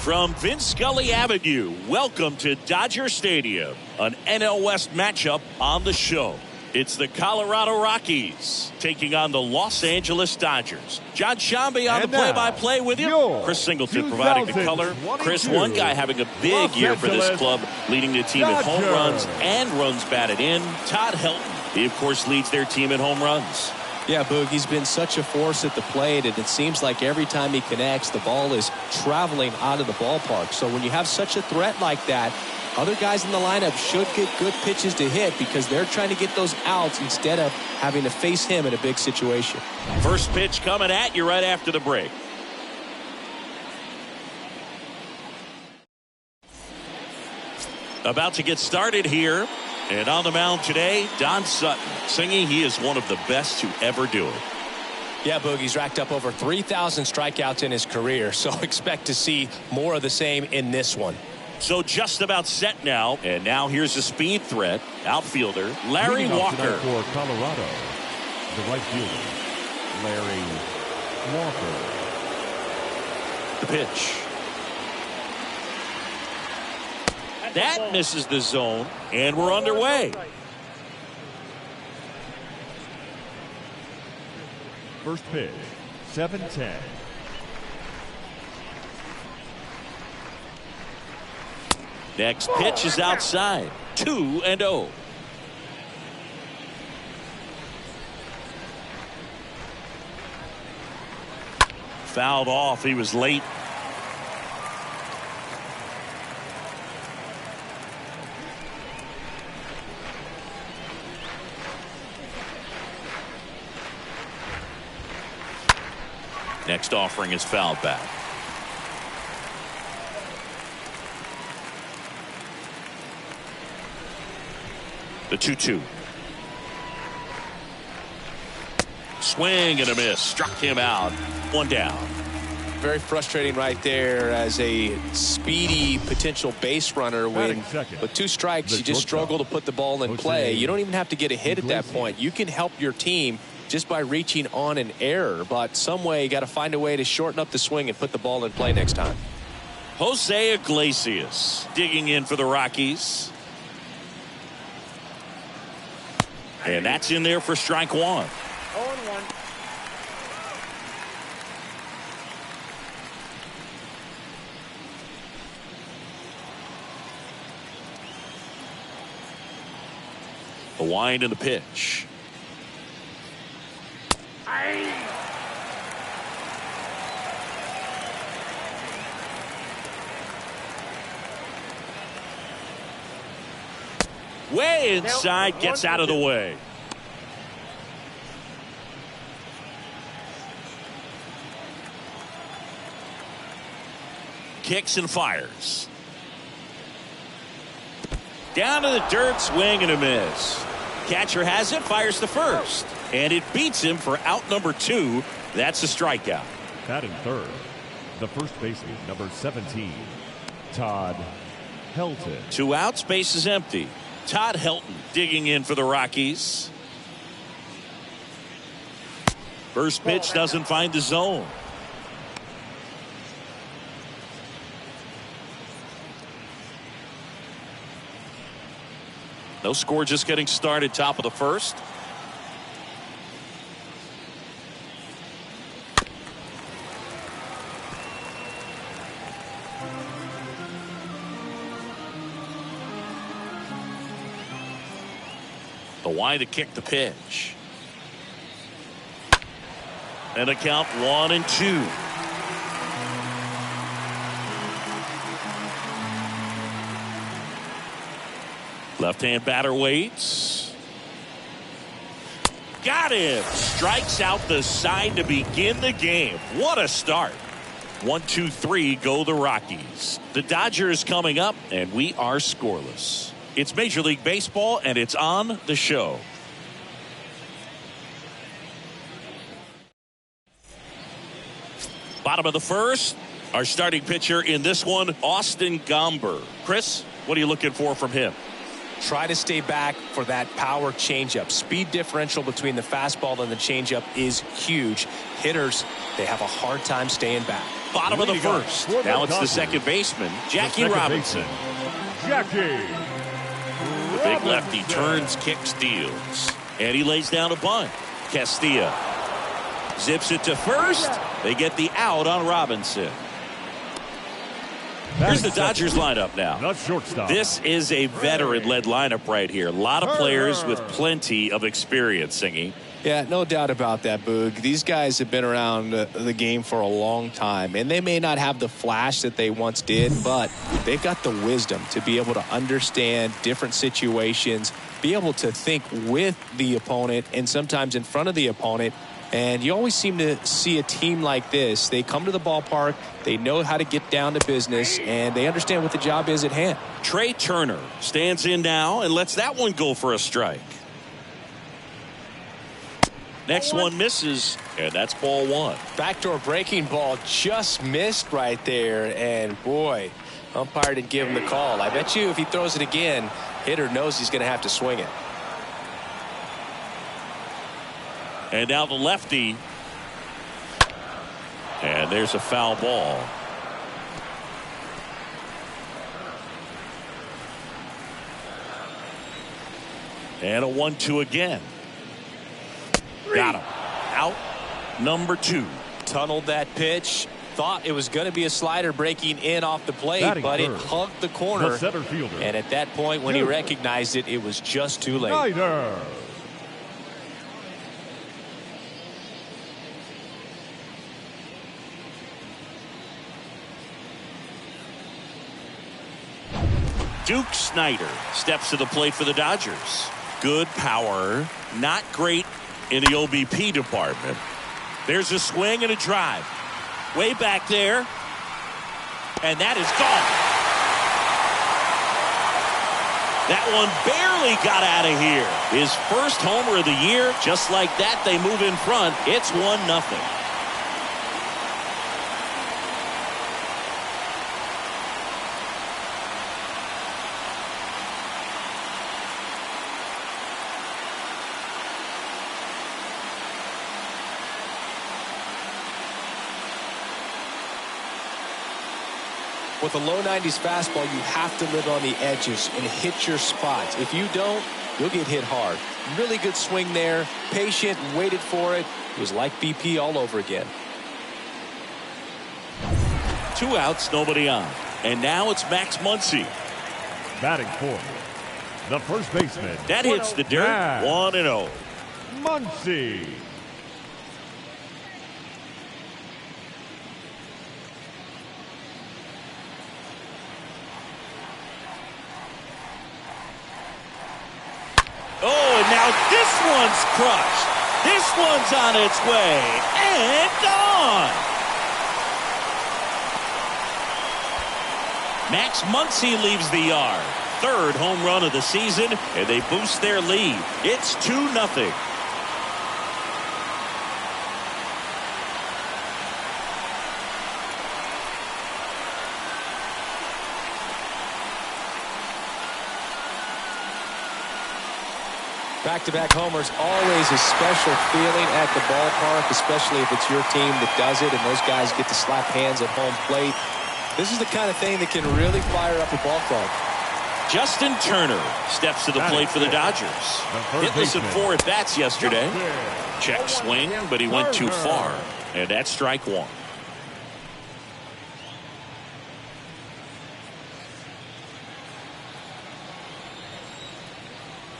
From Vince Scully Avenue, welcome to Dodger Stadium, an NL West matchup on the show. It's the Colorado Rockies taking on the Los Angeles Dodgers. John Shambi on the play-by-play with you. Chris Singleton providing the color. Chris, one guy having a big year for this club, leading the team in home runs and runs batted in. Todd Helton, he of course leads their team in home runs. Yeah, Boog, he's been such a force at the plate, and it seems like every time he connects, the ball is traveling out of the ballpark. So when you have such a threat like that, other guys in the lineup should get good pitches to hit because they're trying to get those outs instead of having to face him in a big situation. First pitch coming at you right after the break. About to get started here. And on the mound today, Don Sutton, singing he is one of the best to ever do it. Yeah, Boogie's racked up over 3,000 strikeouts in his career, so expect to see more of the same in this one. So just about set now, and now here's a speed threat. Outfielder Larry Walker. For Colorado, the right fielder, Larry Walker. The pitch. That misses the zone, and we're underway. First pitch, 7-10. Next pitch is outside, 2-0. Fouled off, he was late. Next offering is fouled back. The 2-2. Swing and a miss. Struck him out. One down. Very frustrating right there as a speedy potential base runner. When with two strikes, you just struggle to put the ball in play. You don't even have to get a hit at that point. You can help your team just by reaching on an error, but some way you got to find a way to shorten up the swing and put the ball in play next time. Jose Iglesias digging in for the Rockies. And that's in there for strike one. 0-1. The wind and the pitch. Way inside, gets out of the way. Kicks and fires. Down to the dirt, swing and a miss. Catcher has it, fires the first. And it beats him for out number 2. That's a strikeout. Batting third, the first baseman, number 17, Todd Helton. 2 outs, base is empty. Todd Helton digging in for the Rockies. First pitch doesn't find the zone. No score, just getting started, top of the first. The wind to kick the pitch. And a count 1-2. Left-hand batter waits. Got him. Strikes out the side to begin the game. What a start. 1-2-3 go the Rockies. The Dodgers coming up, and we are scoreless. It's Major League Baseball, and it's on the show. Bottom of the first. Our starting pitcher in this one, Austin Gomber. Chris, what are you looking for from him? Try to stay back for that power changeup. Speed differential between the fastball and the changeup is huge. Hitters, they have a hard time staying back. bottom of the first. Now it's the second baseman, Jackie Robinson. Jackie. The big lefty turns, kicks, deals. And he lays down a bunt. Castilla zips it to first. They get the out on Robinson. Here's the Dodgers lineup now. The shortstop. This is a veteran-led lineup right here. A lot of players with plenty of experience, Singy. Yeah, no doubt about that, Boog. These guys have been around the game for a long time, and they may not have the flash that they once did, but they've got the wisdom to be able to understand different situations, be able to think with the opponent and sometimes in front of the opponent. And you always seem to see a team like this. They come to the ballpark, they know how to get down to business, and they understand what the job is at hand. Trey Turner stands in now and lets that one go for a strike. Next one misses, and that's ball one. Backdoor breaking ball just missed right there, and boy, umpire didn't give him the call. I bet you if he throws it again, hitter knows he's going to have to swing it. And now the lefty. And there's a foul ball. And a 1-2 again. Got him. Out number 2. Tunneled that pitch. Thought it was going to be a slider breaking in off the plate, but it hugged the corner. The center fielder. And at that point, when he recognized it, it was just too late. Snyder. Duke Snyder steps to the plate for the Dodgers. Good power, not great in the OBP department. There's a swing and a drive. Way back there. And that is gone. That one barely got out of here. His first homer of the year. Just like that, they move in front. It's 1-0. With a low 90s fastball, you have to live on the edges and hit your spots. If you don't, you'll get hit hard. Really good swing there. Patient, waited for it. It was like BP all over again. 2 outs, nobody on. And now it's Max Muncy. Batting fourth, the first baseman. That hits the dirt. 1-0. Muncy. Oh, and now this one's crushed. This one's on its way. And gone. Max Muncy leaves the yard. Third home run of the season, and they boost their lead. It's 2-0. Back-to-back homers, always a special feeling at the ballpark, especially if it's your team that does it and those guys get to slap hands at home plate. This is the kind of thing that can really fire up a ball club. Justin Turner steps to the plate for the Dodgers. Hitless in 4 at-bats yesterday. Check swing, but he went too far. And that's strike 1.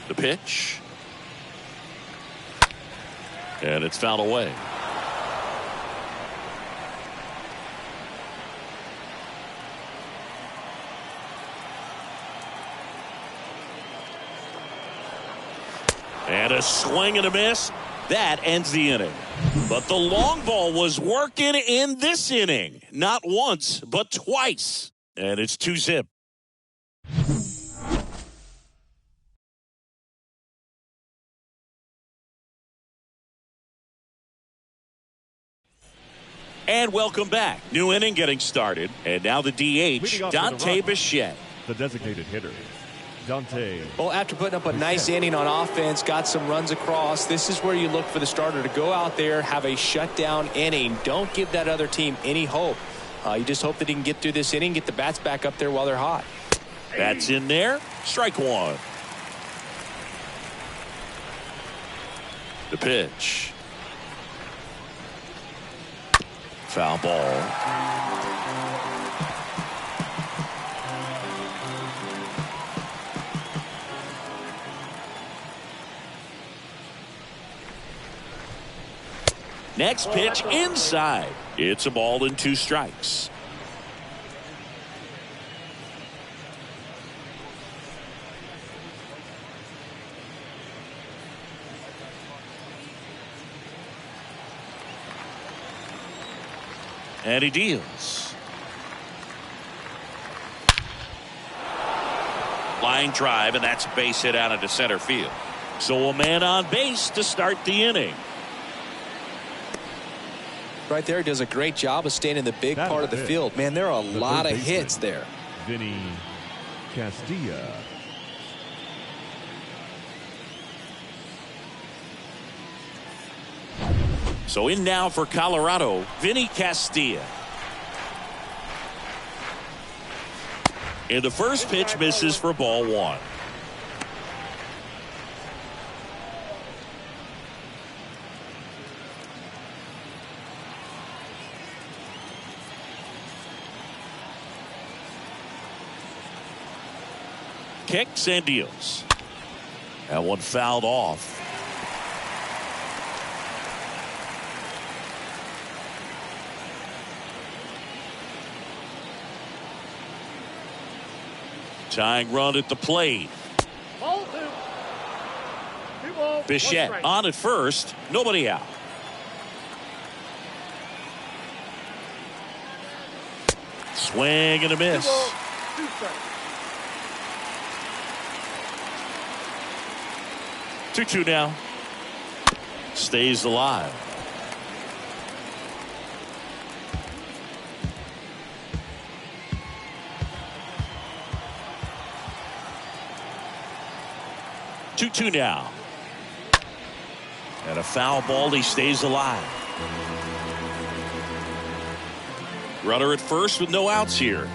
The pitch. And it's fouled away. And a swing and a miss. That ends the inning. But the long ball was working in this inning. Not once, but twice. And it's 2-0. And welcome back. New inning getting started. And now the DH, Dante Bichette. The designated hitter, Dante. Well, after putting up a nice inning on offense, got some runs across, this is where you look for the starter to go out there, have a shutdown inning. Don't give that other team any hope. You just hope that he can get through this inning, get the bats back up there while they're hot. That's in there. Strike one. The pitch. Foul ball. Next pitch inside. It's a ball and 2 strikes. And he deals. Line drive, and that's a base hit out into center field. So a man on base to start the inning. Right there, does a great job of staying in the big part of the field. Man, there are a lot of hits there. Vinny Castilla. So in now for Colorado, Vinny Castilla. And the first pitch misses for ball 1. Kicks and deals. That one fouled off. Tying run at the plate. Bichette on at first. Nobody out. Swing and a miss. 2-2 now. Stays alive. Two now. And a foul ball. He stays alive. Runner at first with no outs here.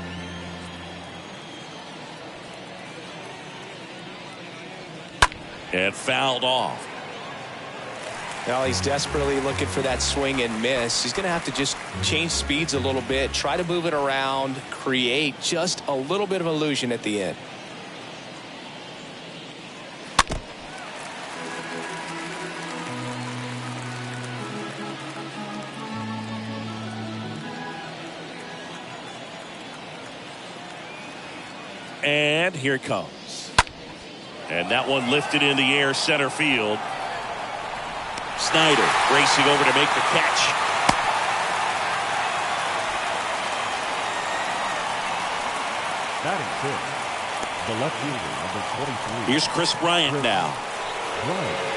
And fouled off. Now he's desperately looking for that swing and miss. He's going to have to just change speeds a little bit, try to move it around, create just a little bit of illusion at the end. And here it comes. And that one lifted in the air center field. Snyder racing over to make the catch. Batting fifth, the left fielder, number 23. Here's Chris Bryant now. Bryant.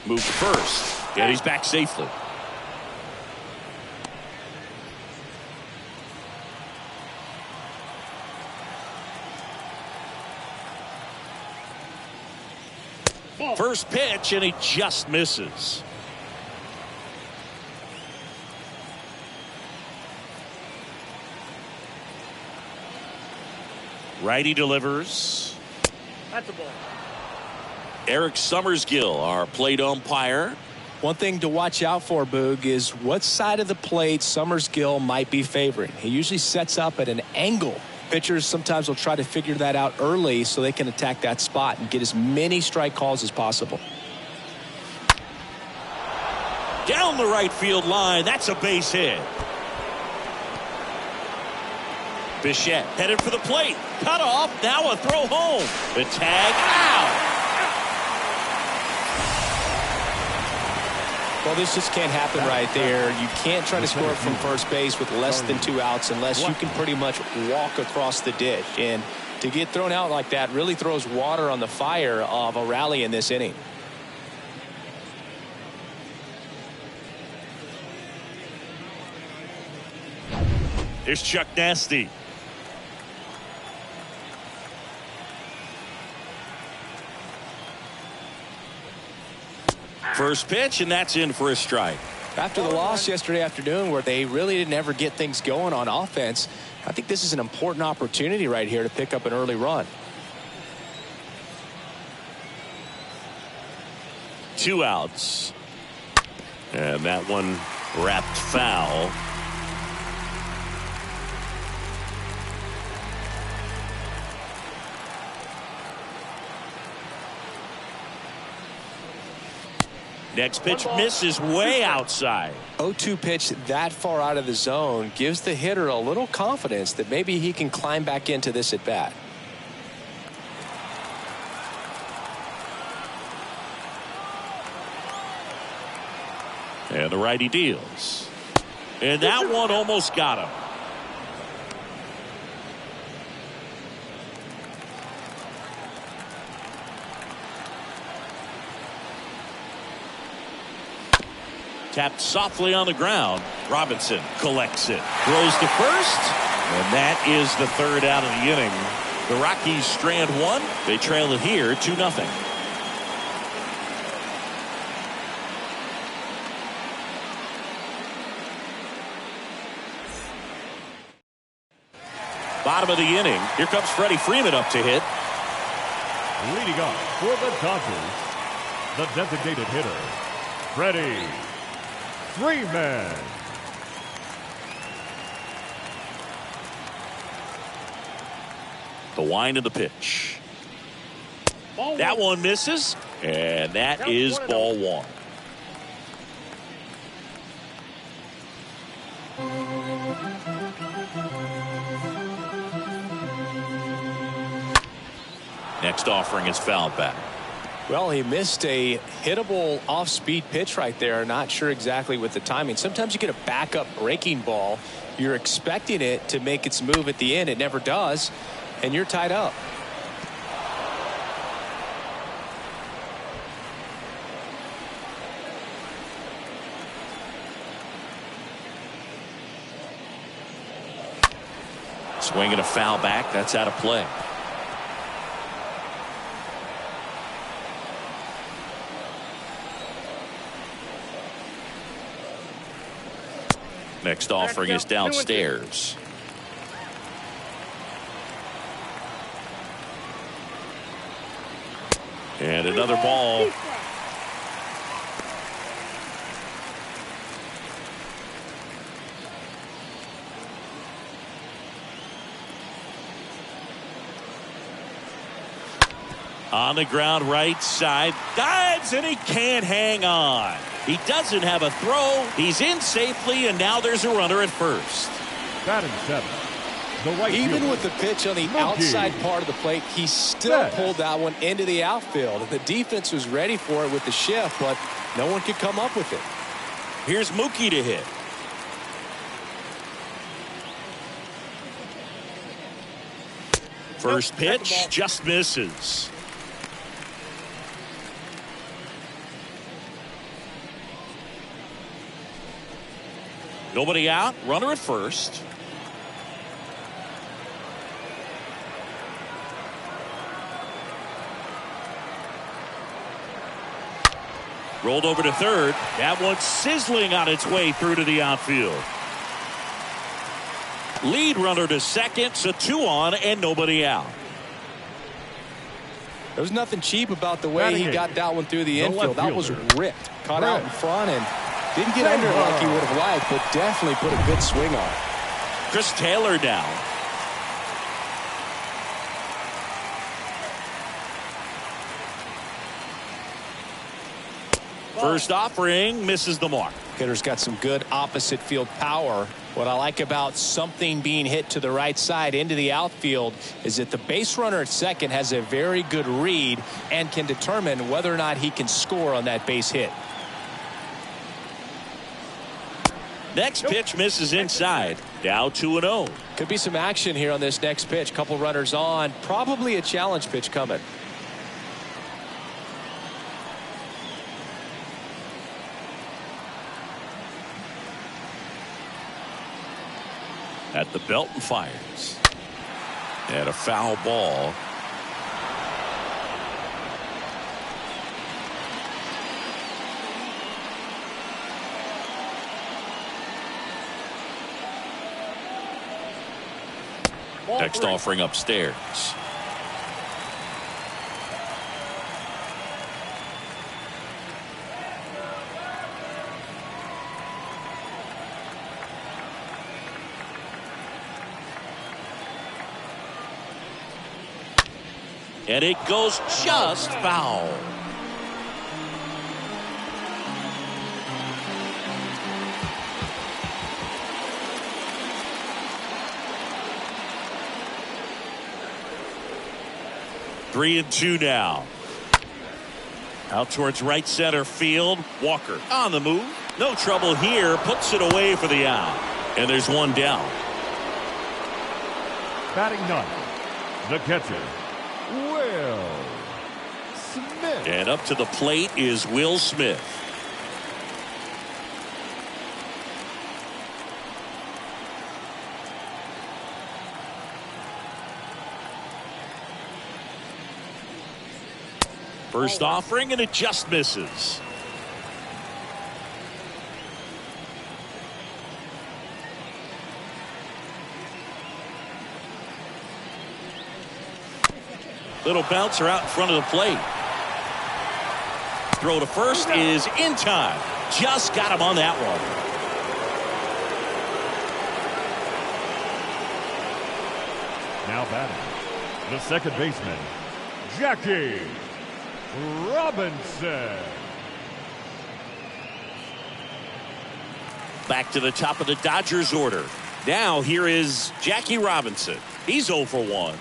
Moved to first, and he's back safely. First pitch, and he just misses. Righty delivers. That's a ball. Eric Summersgill, our plate umpire. One thing to watch out for, Boog, is what side of the plate Summersgill might be favoring. He usually sets up at an angle. Pitchers sometimes will try to figure that out early so they can attack that spot and get as many strike calls as possible. Down the right field line. That's a base hit. Bichette headed for the plate. Cut off. Now a throw home. The tag out. Well, this just can't happen right there. You can't try to score from first base with less than 2 outs unless you can pretty much walk across the ditch. And To get thrown out like that really throws water on the fire of a rally in this inning. Here's Chuck Nasty. First pitch, and that's in for a strike. After the loss yesterday afternoon where they really didn't ever get things going on offense, I think this is an important opportunity right here to pick up an early run. 2 outs. And that one wrapped foul. Next pitch misses way outside. 0-2 pitch that far out of the zone gives the hitter a little confidence that maybe he can climb back into this at bat. And the righty deals. And that one almost got him. Tapped softly on the ground. Robinson collects it. Throws to first. And that is the 3rd out of the inning. The Rockies strand 1. They trail it here 2-0. Bottom of the inning. Here comes Freddie Freeman up to hit. Leading off for the Dodgers, the designated hitter, Freddie Freeman. The wind of the pitch. That one misses, and that is ball 1. Next offering is fouled back. Well, he missed a hittable off-speed pitch right there. Not sure exactly with the timing. Sometimes you get a backup breaking ball. You're expecting it to make its move at the end. It never does, and you're tied up. Swinging a foul back. That's out of play. Next offering is downstairs. And another ball. On the ground right side. Dives and he can't hang on. He doesn't have a throw. He's in safely, and now there's a runner at first. Batting 7. The right Even fielder, with the pitch on the Mookie. outside part of the plate, he still pulled that one into the outfield. The defense was ready for it with the shift, but no one could come up with it. Here's Mookie to hit. First pitch just misses. Nobody out. Runner at first. Rolled over to third. That one's sizzling on its way through to the outfield. Lead runner to second, so 2 on and nobody out. There was nothing cheap about the way he got that one through the infield. That was ripped. Caught out in front and didn't get under it like he would have liked, but definitely put a good swing on it. Chris Taylor down. First offering misses the mark. Hitter's got some good opposite field power. What I like about something being hit to the right side into the outfield is that the base runner at second has a very good read and can determine whether or not he can score on that base hit. Next pitch misses inside. Now 2-0. Could be some action here on this next pitch. Couple runners on. Probably a challenge pitch coming. At the belt and fires. And a foul ball. Next offering upstairs. And it goes just foul. Three and two now. Out towards right center field. Walker on the move. No trouble here. Puts it away for the out. And there's one down. Batting ninth, the catcher, Will Smith. And up to the plate is Will Smith. First offering, and it just misses. Little bouncer out in front of the plate. Throw to first is in time. Just got him on that one. Now batting, the second baseman, Jackie Robinson. Back to the top of the Dodgers order. Now here is Jackie Robinson. He's 0 for 1.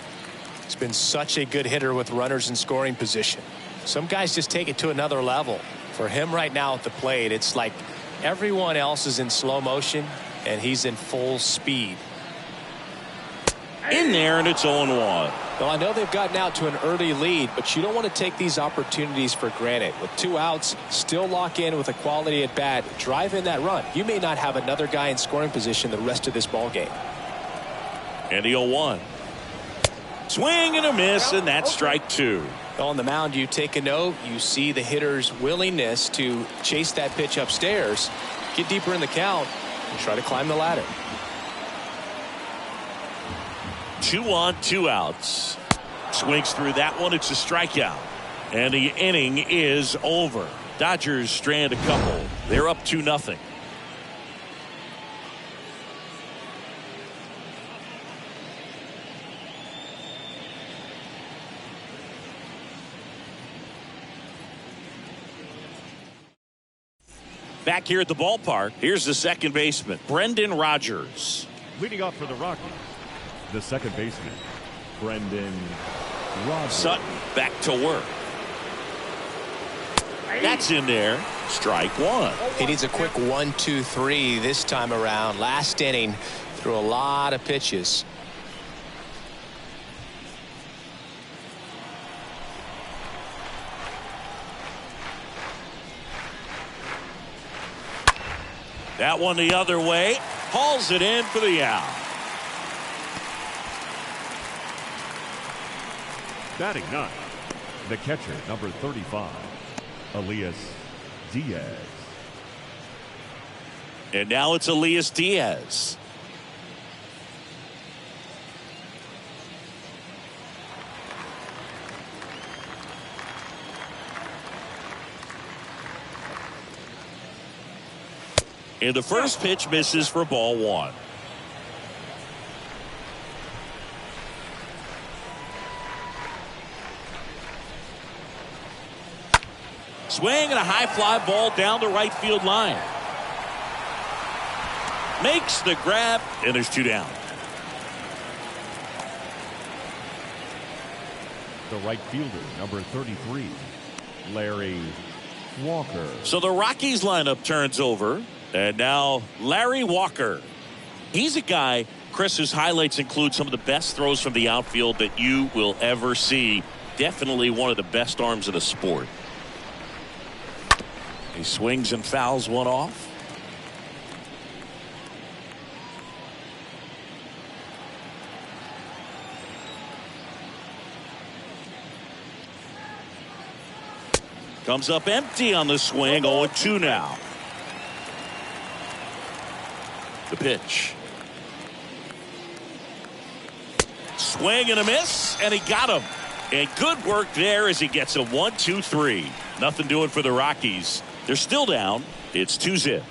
He's been such a good hitter with runners in scoring position. Some guys just take it to another level. For him right now at the plate, it's like everyone else is in slow motion and he's in full speed. In there, and it's 0-1. Well, I know they've gotten out to an early lead, but you don't want to take these opportunities for granted. With 2 outs, still lock in with a quality at bat, drive in that run. You may not have another guy in scoring position the rest of this ball game. And the 0-1. Swing and a miss, and that's strike 2. On the mound, you take a note. You see the hitter's willingness to chase that pitch upstairs, get deeper in the count, and try to climb the ladder. 2 on, 2 outs. Swings through that one. It's a strikeout. And the inning is over. Dodgers strand a couple. They're up 2-0. Back here at the ballpark, here's the second baseman, Brendan Rodgers. Leading off for the Rockies, the second baseman, Brendan Rodgers. Sutton back to work. That's in there. Strike 1. He needs a quick 1-2-3 this time around. Last inning, threw a lot of pitches. That one the other way. Hauls it in for the out. Batting ninth, the catcher, number 35, Elias Diaz. And now it's Elias Diaz. And the first pitch misses for ball 1. Swing and a high fly ball down the right field line. Makes the grab, and there's 2 down. The right fielder, number 33, Larry Walker. So the Rockies lineup turns over, and now Larry Walker. He's a guy, Chris, whose highlights include some of the best throws from the outfield that you will ever see. Definitely one of the best arms of the sport. He swings and fouls one off. Comes up empty on the swing. 0-2 now. The pitch. Swing and a miss, and he got him. And good work there as he gets a 1-2-3. Nothing doing for the Rockies. They're still down. It's 2-0.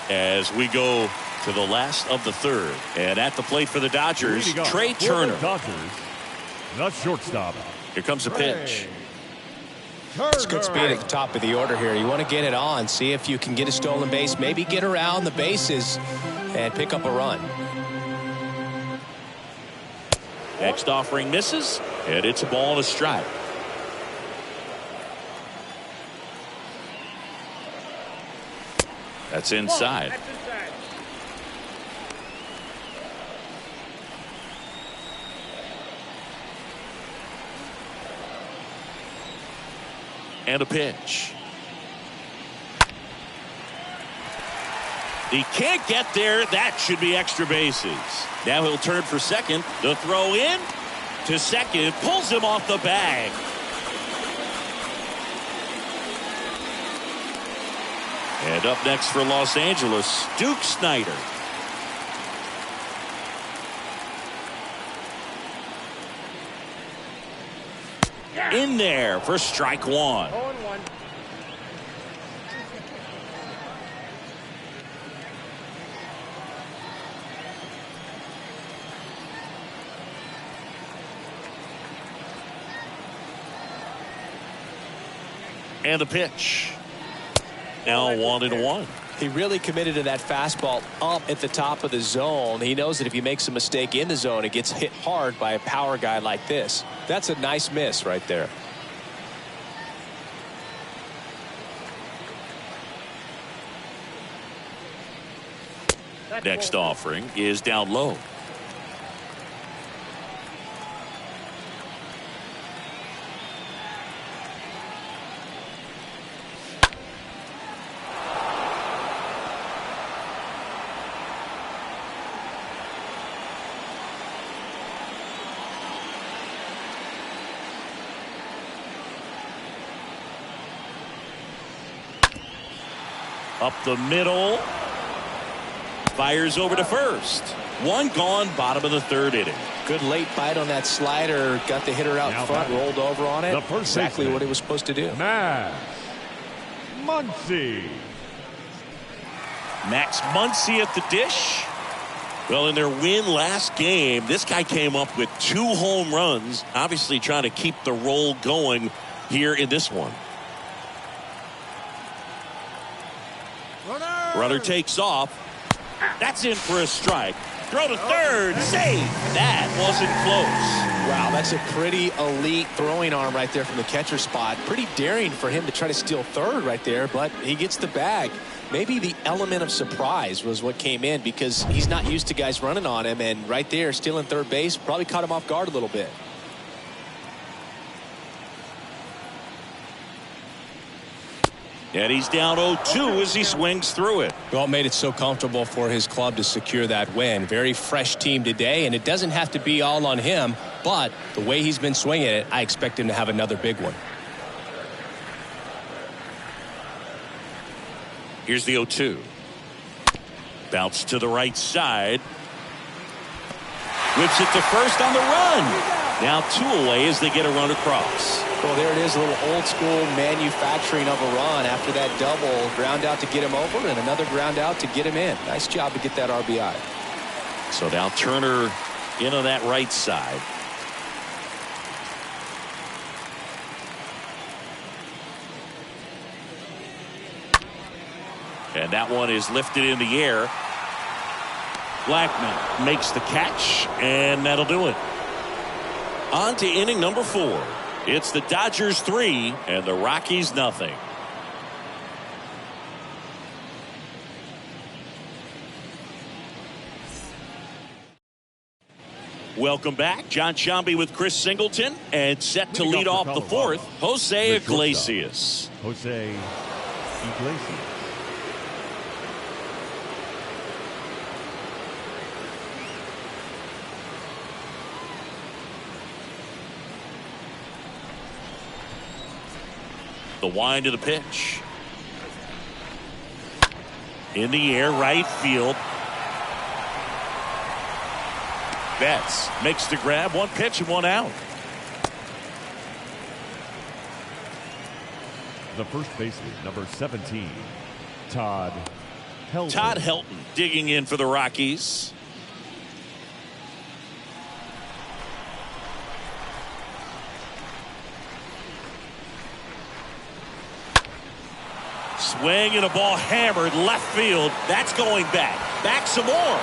As we go to the last of the third. And at the plate for the Dodgers, Trey Turner. Dodgers, the shortstop. Here comes the pitch. It's good speed at the top of the order here. You want to get it on, see if you can get a stolen base, maybe get around the bases and pick up a run. Next offering misses, and it's a ball and a strike. That's inside. And a pitch. He can't get there. That should be extra bases. Now he'll turn for second. The throw in to second. Pulls him off the bag. And up next for Los Angeles, Duke Snider. In there for strike one. 0-1. And the pitch. Now 1-1. He really committed to that fastball up at the top of the zone. He knows that if he makes a mistake in the zone, it gets hit hard by a power guy like this. That's a nice miss right there. Next offering is down low. Up the middle. Fires over to first. One gone, bottom of the third inning. Good late bite on that slider. Got the hitter out front, rolled over on it. Exactly what he was supposed to do. Max Muncy. Max Muncy at the dish. Well, in their win last game, this guy came up with 2 home runs. Obviously trying to keep the roll going here in this one. Runner takes off. That's in for a strike. Throw to third. Save. That wasn't close. Wow, that's a pretty elite throwing arm right there from the catcher spot. Pretty daring for him to try to steal third right there, but he gets the bag. Maybe the element of surprise was what came in because he's not used to guys running on him, and right there stealing third base probably caught him off guard a little bit. And he's down 0-2 as he swings through it. Well, it made it so comfortable for his club to secure that win. Very fresh team today, and it doesn't have to be all on him, but the way he's been swinging it, I expect him to have another big one. Here's the 0-2. Bounce to the right side. Whips it to first on the run. Now 2 away as they get a run across. Well, there it is, a little old school manufacturing of a run after that double. Ground out to get him over and another ground out to get him in. Nice job to get that RBI. So now Turner in on that right side. And that one is lifted in the air. Blackman makes the catch, and that'll do it. On to inning number 4. It's the Dodgers 3 and the Rockies nothing. Welcome back. John Shambi with Chris Singleton, and set to lead off the fourth, Jose Iglesias. Jose Iglesias. The wind of the pitch. In the air, right field. Betts makes the grab. One pitch and one out. The first baseman, number 17, Todd Helton. Todd Helton digging in for the Rockies. Swing and a ball hammered left field. That's going back. Back some more.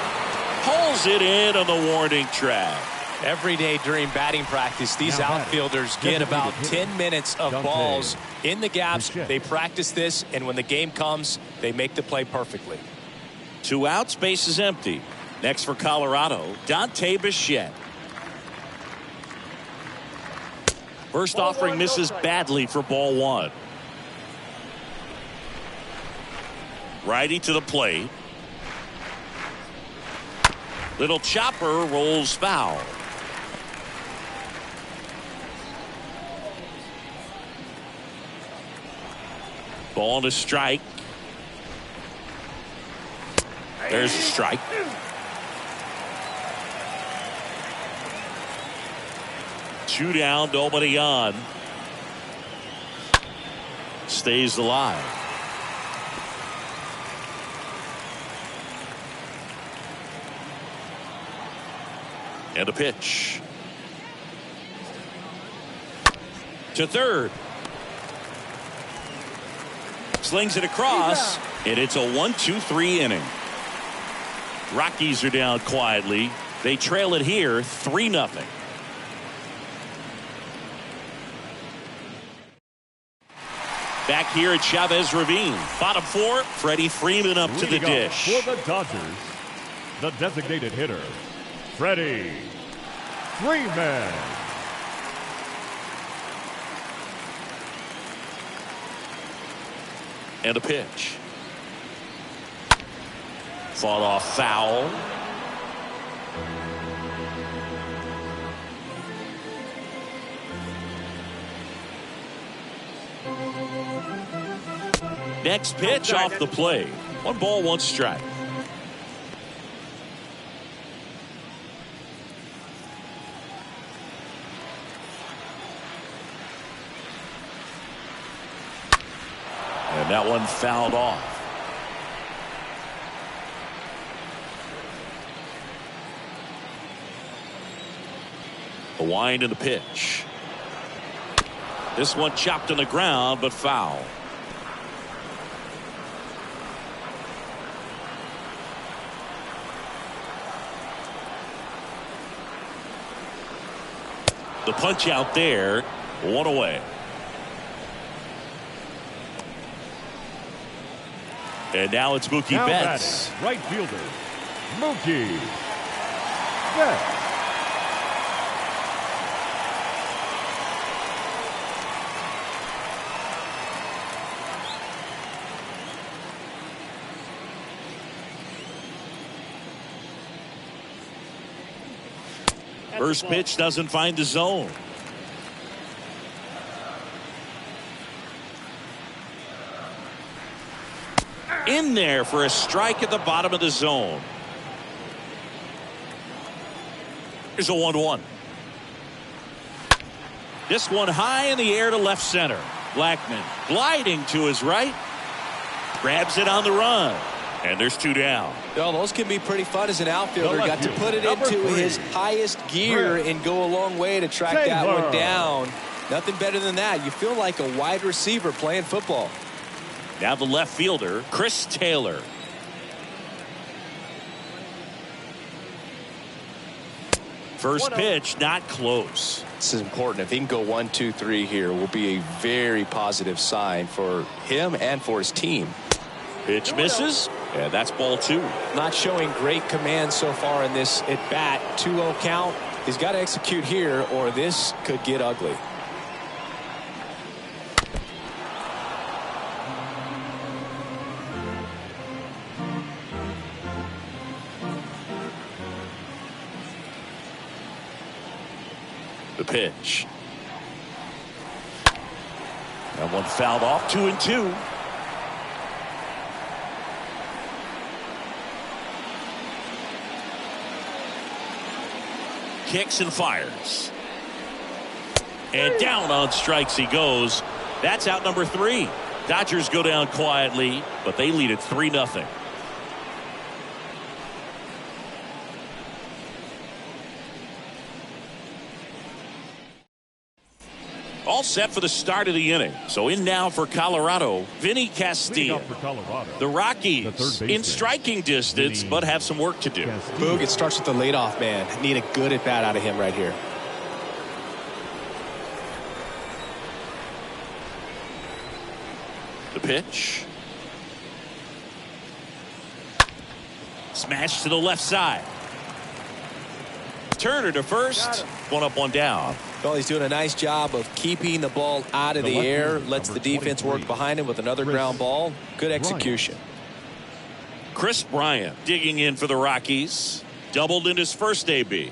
Pulls it in on the warning track. Every day during batting practice, these outfielders get about 10 minutes of balls in the gaps. They practice this, and when the game comes, they make the play perfectly. 2 outs, base is empty. Next for Colorado, Dante Bichette. First offering misses badly for ball 1. Righty to the plate. Little chopper rolls foul. Ball to strike. There's a strike. Two down, nobody on. Stays alive. And a pitch. To third. Slings it across, and it's a 1-2-3 inning. Rockies are down quietly. They trail it here 3-0. Back here at Chavez Ravine. Bottom 4, Freddie Freeman up to the dish. For the Dodgers, the designated hitter, Freddie Freeman. And a pitch. Fought off foul. Next pitch off the plate. 1 ball, 1 strike. And that one fouled off. The wind and the pitch. This one chopped on the ground, but foul. The punch out there, 1 away. And now it's Mookie Betts. Batting, right fielder, Mookie Betts. First pitch doesn't find the zone. In there for a strike at the bottom of the zone. Here's a 1-1. This one high in the air to left center. Blackman gliding to his right. Grabs it on the run. And there's 2 down. Well, those can be pretty fun as an outfielder. Got to put it into his highest gear and go a long way to track that one down. Nothing better than that. You feel like a wide receiver playing football. Now the left fielder, Chris Taylor. First pitch, not close. This is important. If he can go 1, 2, 3 here, will be a very positive sign for him and for his team. Pitch misses, and that's ball 2. Not showing great command so far in this at bat. 2-0 count. He's got to execute here or this could get ugly. The pitch. That one fouled off. 2-2. Kicks and fires. And down on strikes he goes. That's out number 3. Dodgers go down quietly, but they lead it 3-0. All set for the start of the inning. So in now for Colorado, Vinny Castilla. The Rockies in striking distance, but have some work to do. Boog, it starts with the leadoff man. Need a good at bat out of him right here. The pitch. Smash to the left side. Turner to first. One up, one down. Well, he's doing a nice job of keeping the ball out of the air. Lets the defense work behind him with another ground ball. Good execution. Chris Bryant digging in for the Rockies. Doubled in his first AB.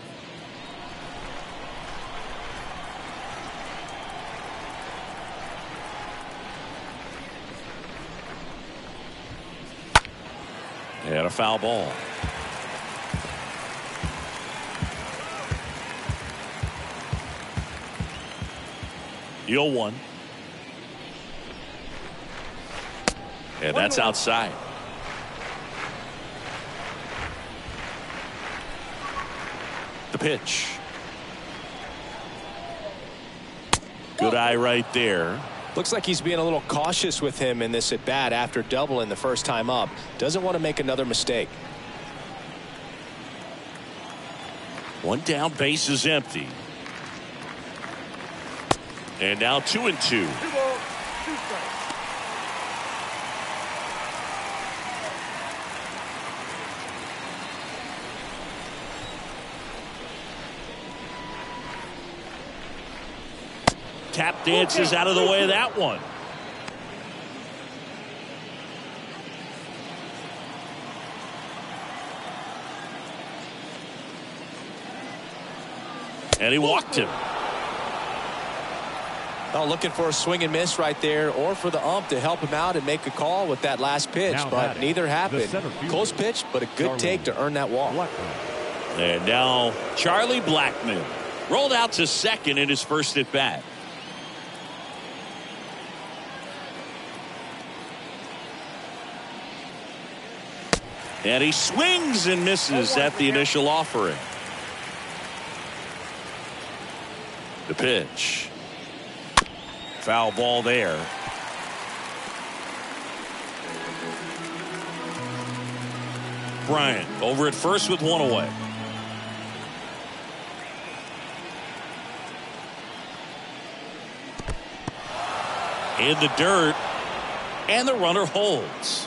And a foul ball. The 0-1. And that's outside. The pitch. Good eye right there. Looks like he's being a little cautious with him in this at bat after doubling the first time up. Doesn't want to make another mistake. One down, base is empty. And now 2-2. Tap dances out of the way of that one. And he walked him. Oh, looking for a swing and miss right there, or for the ump to help him out and make a call with that last pitch, but neither happened. Close pitch, but a good take to earn that walk. And now Charlie Blackmon rolled out to second in his first at bat. And he swings and misses at the initial offering. The pitch. Foul ball there. Bryant over at first with one away. In the dirt, and the runner holds.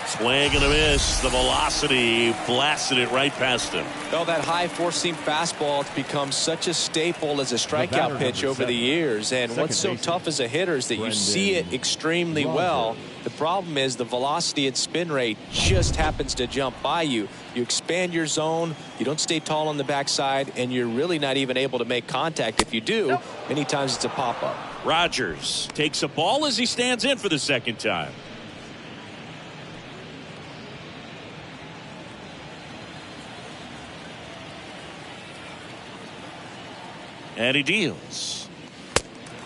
Swing and a miss. The velocity blasted it right past him. Well, that high four-seam fastball has become such a staple as a strikeout pitch over the years. And what's so tough as a hitter is that you see it extremely well. The problem is the velocity and spin rate just happens to jump by you. You expand your zone, you don't stay tall on the backside, and you're really not even able to make contact. If you do, many times it's a pop-up. Rogers takes a ball as he stands in for the second time. And he deals.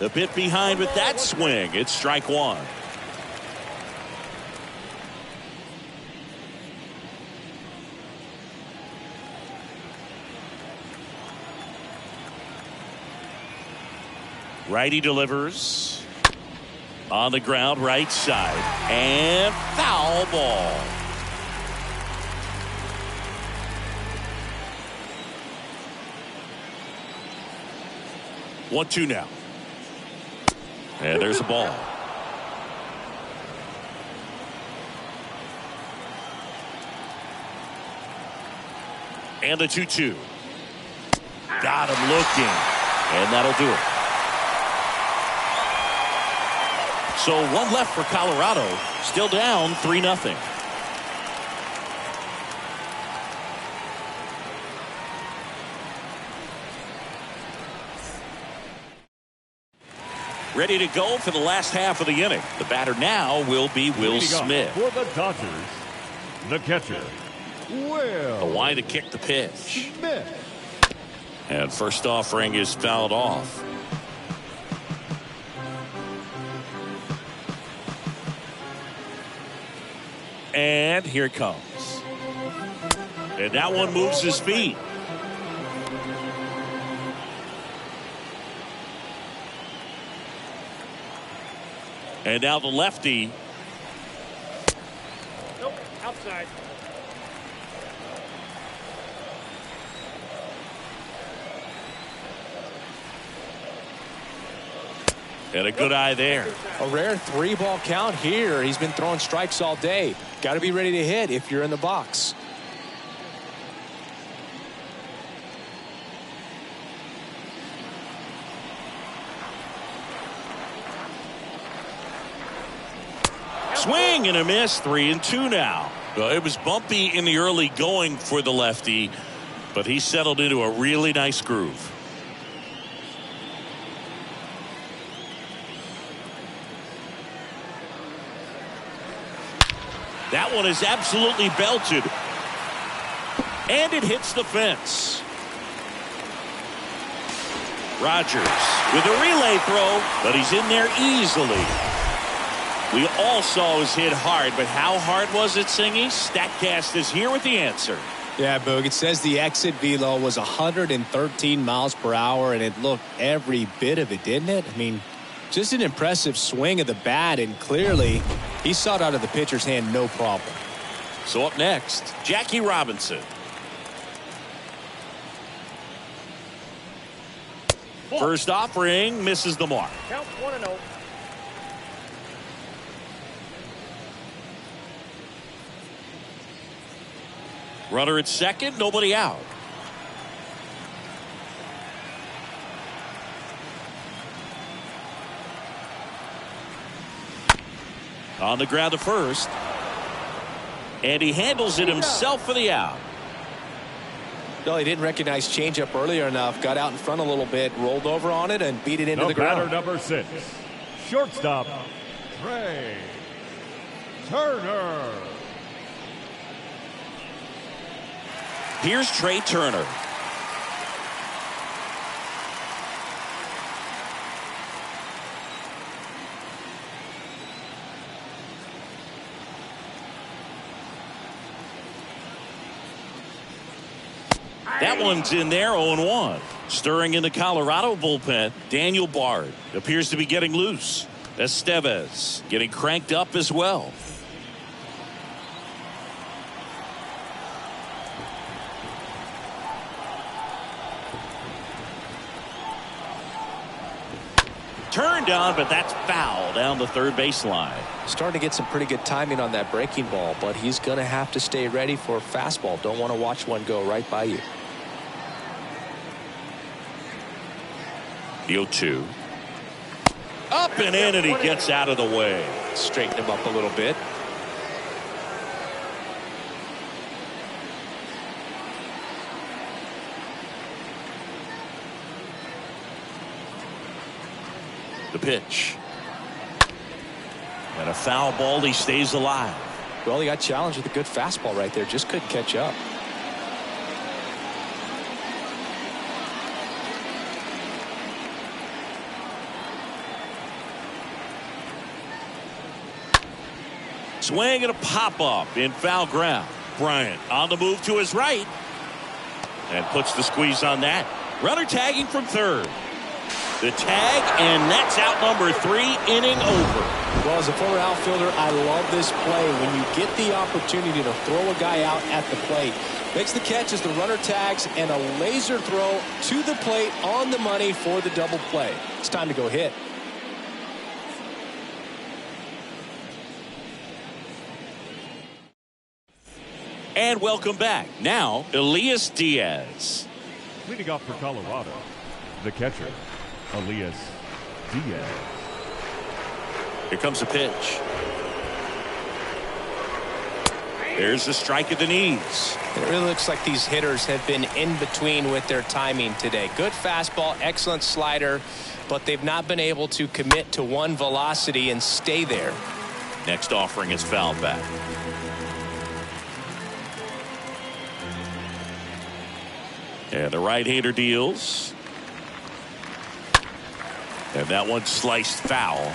A bit behind with that swing. It's strike one. Righty delivers. On the ground, right side. And foul ball. One, two now. And there's the ball. And the 2-2. Got him looking. And that'll do it. So one left for Colorado. Still down 3-0. Ready to go for the last half of the inning. The batter now will be Will Smith. For the Dodgers, the catcher, Will. The line to kick the pitch. Smith. And first offering is fouled off. And here it comes. And that one moves his feet. And now the lefty. Nope, outside. And a good eye there. A rare 3-ball count here. He's been throwing strikes all day. Got to be ready to hit if you're in the box. Swing and a miss. 3-2 now. Well, it was bumpy in the early going for the lefty, but he settled into a really nice groove. That one is absolutely belted. And it hits the fence. Rogers with a relay throw, but he's in there easily. We all saw his hit hard, but how hard was it, Singy? StatCast is here with the answer. Yeah, Boog, it says the exit velo was 113 miles per hour, and it looked every bit of it, didn't it? I mean, just an impressive swing of the bat, and clearly he saw it out of the pitcher's hand no problem. So up next, Jackie Robinson. First offering misses the mark. Count 1-0. Runner at second, nobody out. On the ground to first. And he handles it himself for the out. No, he didn't recognize changeup earlier enough. Got out in front a little bit, rolled over on it, and beat it into the ground. Batter number 6, shortstop, Trey Turner. Here's Trey Turner. That one's in there, 0-1. Stirring in the Colorado bullpen, Daniel Bard appears to be getting loose. Estevez getting cranked up as well. Turned on, but that's foul down the third baseline. Starting to get some pretty good timing on that breaking ball, but he's going to have to stay ready for a fastball. Don't want to watch one go right by you. The 0-2. Up and in, and he gets out of the way. Straighten him up a little bit. The pitch. And a foul ball. He stays alive. Well, he got challenged with a good fastball right there. Just couldn't catch up. Swing and a pop-up in foul ground. Bryant on the move to his right. And puts the squeeze on that. Runner tagging from third. The tag, and that's out number 3, inning over. Well, as a former outfielder, I love this play. When you get the opportunity to throw a guy out at the plate, makes the catch as the runner tags, and a laser throw to the plate on the money for the double play. It's time to go hit. And welcome back. Now, Elias Diaz. Leading off for Colorado, the catcher, Elias Diaz. Here comes the pitch. There's the strike at the knees. It really looks like these hitters have been in between with their timing today. Good fastball, excellent slider, but they've not been able to commit to one velocity and stay there. Next offering is fouled back. And the right-hander deals. And that one sliced foul.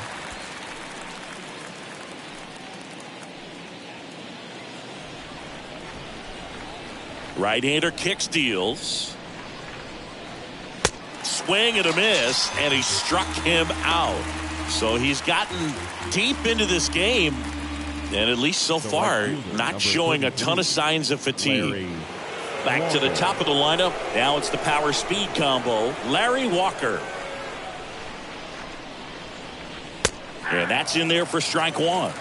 Right-hander kicks, deals. Swing and a miss, and he struck him out. So he's gotten deep into this game, and at least so far, not showing a ton of signs of fatigue. Back to the top of the lineup. Now it's the power speed combo. Larry Walker. And that's in there for strike 1.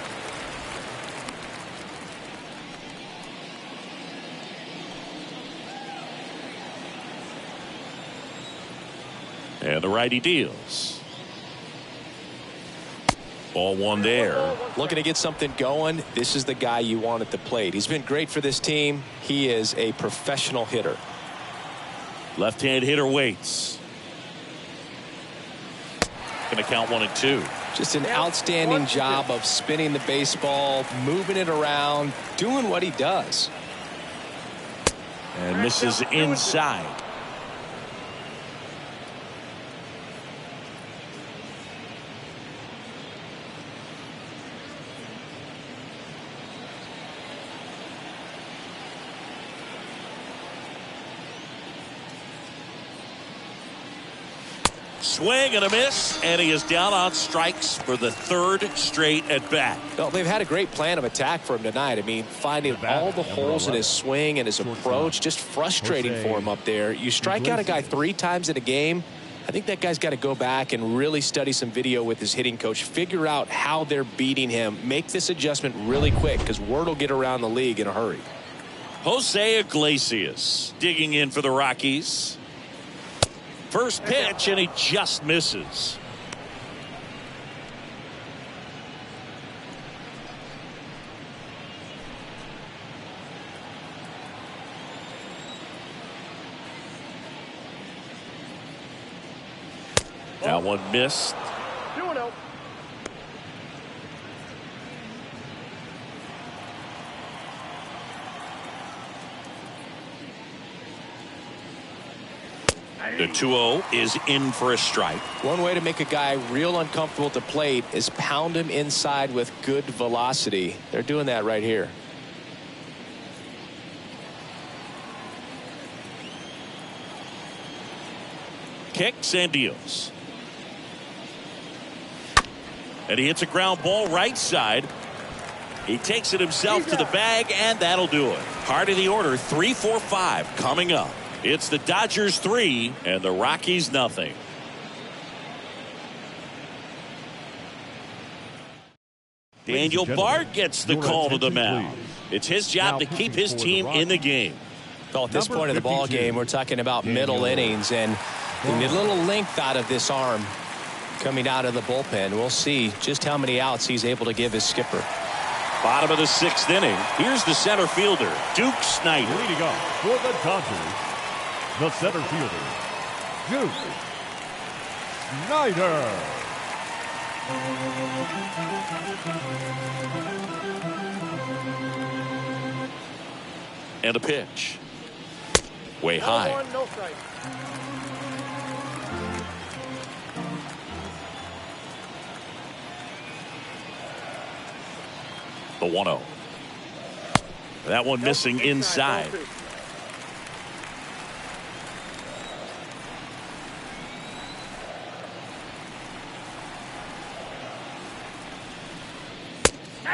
And the righty deals. Ball 1 there. Looking to get something going. This is the guy you want at the plate. He's been great for this team. He is a professional hitter. Left-hand hitter waits. Going to count 1 and 2. Just an outstanding job of spinning the baseball, moving it around, doing what he does. And misses inside. Swing and a miss, and he is down on strikes for the 3rd straight at bat. Well, they've had a great plan of attack for him tonight. I mean, finding all the holes in his swing and his approach, just frustrating for him up there. You strike out a guy 3 times in a game, I think that guy's got to go back and really study some video with his hitting coach, figure out how they're beating him, make this adjustment really quick, because word will get around the league in a hurry. Jose Iglesias digging in for the Rockies. First pitch, and he just misses. That one missed. 2-0. The 2-0 is in for a strike. One way to make a guy real uncomfortable at the plate is pound him inside with good velocity. They're doing that right here. Kicks and deals. And he hits a ground ball right side. He takes it himself to the bag, and that'll do it. Heart of the order, 3-4-5 coming up. It's the Dodgers 3 and the Rockies nothing. Daniel Bard gets the call to the mound. It's his job to keep his team in the game. Well, at this point of the ball game, we're talking about middle innings, and we need a little length out of this arm coming out of the bullpen. We'll see just how many outs he's able to give his skipper. Bottom of the 6th inning. Here's the center fielder, Duke Snider. Leading off for the Dodgers, the center fielder, Duke Snider. And a pitch. Way high. 1, no strike. The 1-0. That one missing inside.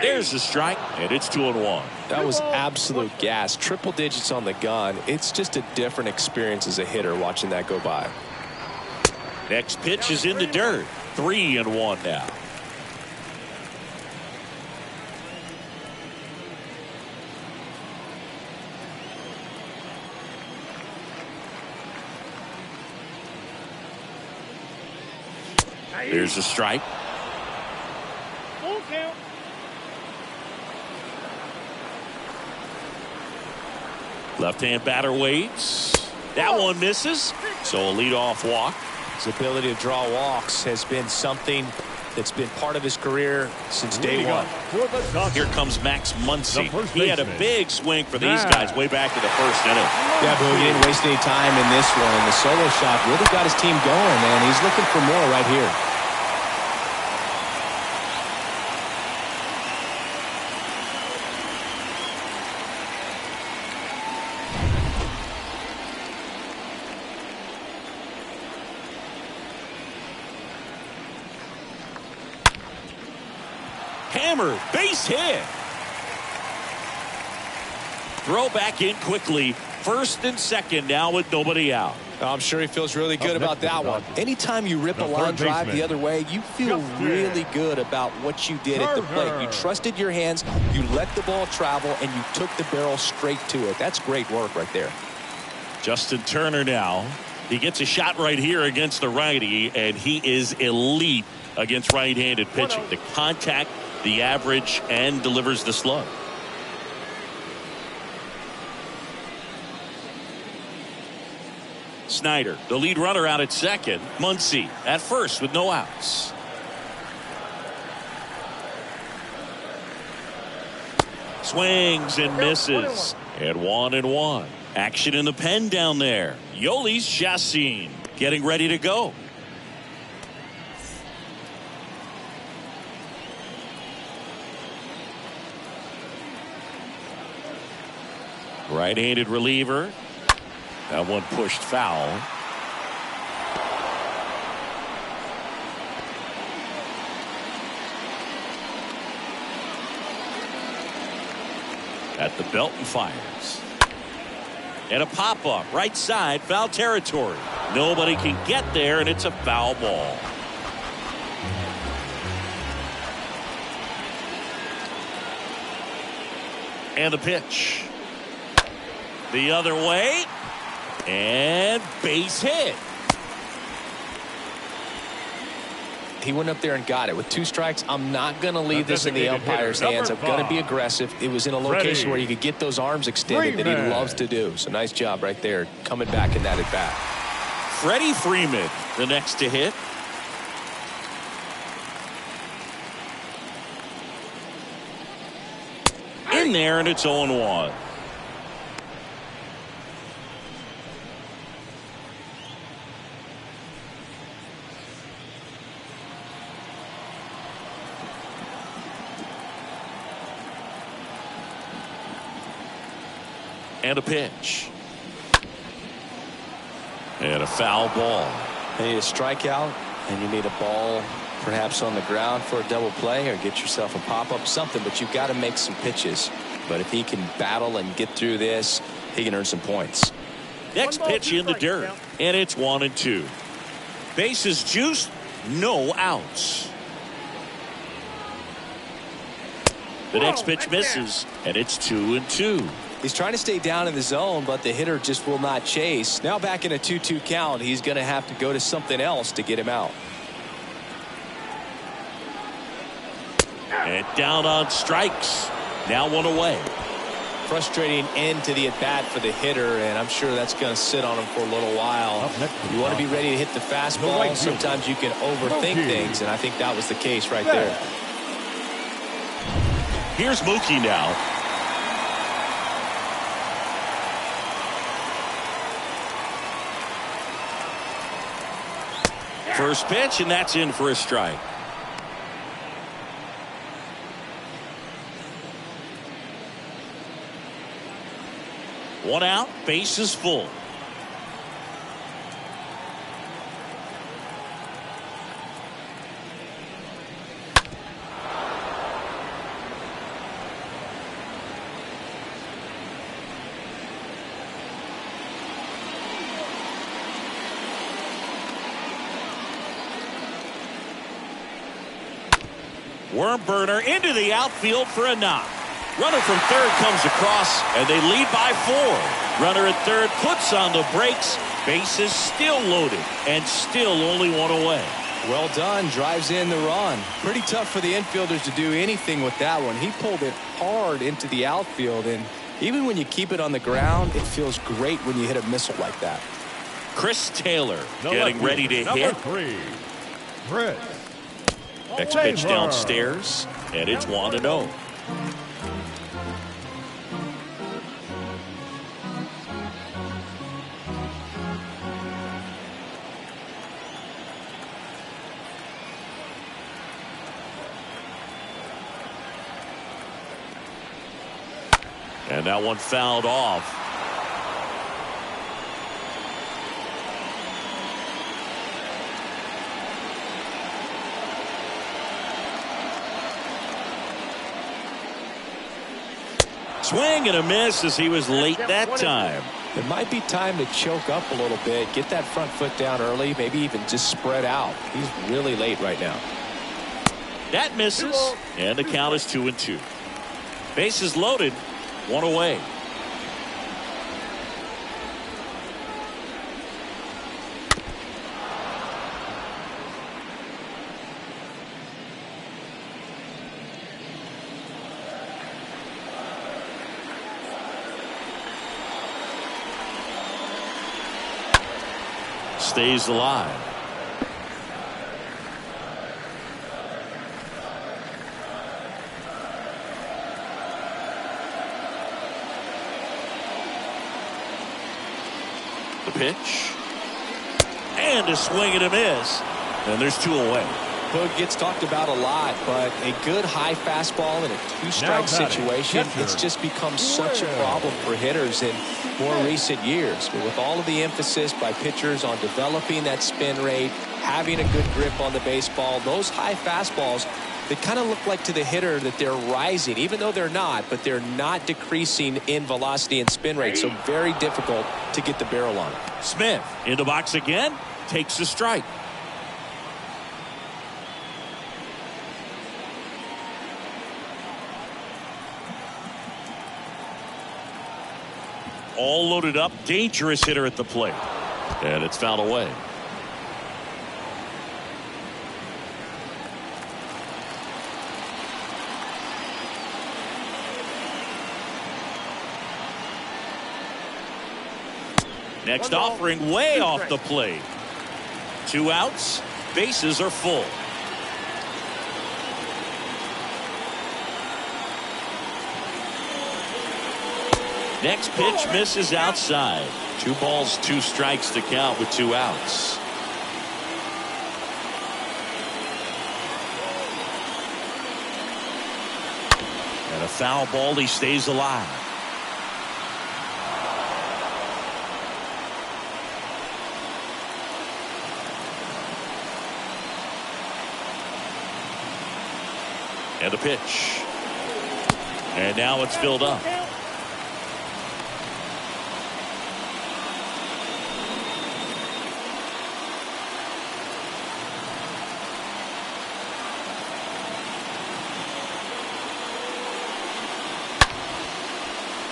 There's the strike, and it's 2-1. That was absolute gas. Triple digits on the gun. It's just a different experience as a hitter watching that go by. Next pitch is in the dirt. 3-1 now. There's a strike. Full count. Left-hand batter waits. That one misses. So a leadoff walk. His ability to draw walks has been something that's been part of his career since day one. Here comes Max Muncy. He had a big swing for these guys way back to the first inning. Yeah, but he didn't waste any time in this one. And the solo shot really got his team going, and he's looking for more right here. Hammer, base hit. Throw back in quickly. First and second now with nobody out. I'm sure he feels really good about that one. Anytime you rip a line drive the other way, you feel really good about what you did at the plate. You trusted your hands, you let the ball travel, and you took the barrel straight to it. That's great work right there. Justin Turner now. He gets a shot right here against the righty, and he is elite against right-handed pitching. The contact, the average, and delivers the slug. Snyder, the lead runner out at second. Muncy at first with no outs. Swings and misses. And 1-1. Action in the pen down there. Yolis Chassin getting ready to go. Right-handed reliever. That one pushed foul. At the belt and fires. And a pop-up right side, foul territory. Nobody can get there, and it's a foul ball. And the pitch. The other way. And base hit. He went up there and got it. With 2 strikes, I'm not going to leave this in the umpire's hands. I'm going to be aggressive. It was in a location where you could get those arms extended that he loves to do. So nice job right there, coming back in that at bat. Freddie Freeman, the next to hit. In there, and it's 0-1. And a pitch. And a foul ball. You need a strikeout, and you need a ball perhaps on the ground for a double play, or get yourself a pop-up, something, but you've got to make some pitches. But if he can battle and get through this, he can earn some points. Next pitch in the dirt, and it's 1-2. Bases juiced, no outs. The next pitch misses, and it's 2-2. He's trying to stay down in the zone, but the hitter just will not chase. Now back in a 2-2 count, he's going to have to go to something else to get him out. And down on strikes. Now 1 away. Frustrating end to the at-bat for the hitter, and I'm sure that's going to sit on him for a little while. You want to be ready to hit the fastball. Sometimes you can overthink things, and I think that was the case right there. Here's Mookie now. First pitch, and that's in for a strike. One out, base is full. Worm burner into the outfield for a knock. Runner from third comes across, and they lead by 4. Runner at third puts on the brakes. Bases still loaded, and still only one away. Well done. Drives in the run. Pretty tough for the infielders to do anything with that one. He pulled it hard into the outfield, and even when you keep it on the ground, it feels great when you hit a missile like that. Chris Taylor getting ready to hit. 3, Chris. Next pitch downstairs, and it's 1-0. And that one fouled off. Swing and a miss as he was late that time. It might be time to choke up a little bit, get that front foot down early, maybe even just spread out. He's really late right now. That misses, and the count is 2-2. Bases loaded, 1 away. Stays alive. The pitch. And a swing and a miss. And there's 2 away. Boog gets talked about a lot, but a good high fastball in a 2-strike situation, it's just become such a problem for hitters in more recent years. But with all of the emphasis by pitchers on developing that spin rate, having a good grip on the baseball, those high fastballs, they kind of look like to the hitter that they're rising, even though they're not, but they're not decreasing in velocity and spin rate, so very difficult to get the barrel on. Smith in the box again, takes the strike. All loaded up, dangerous hitter at the plate. And it's fouled away. Next offering way off the plate. 2 outs, bases are full. Next pitch misses outside. 2 balls, 2 strikes to count with 2 outs. And a foul ball, he stays alive. And the pitch. And now it's filled up.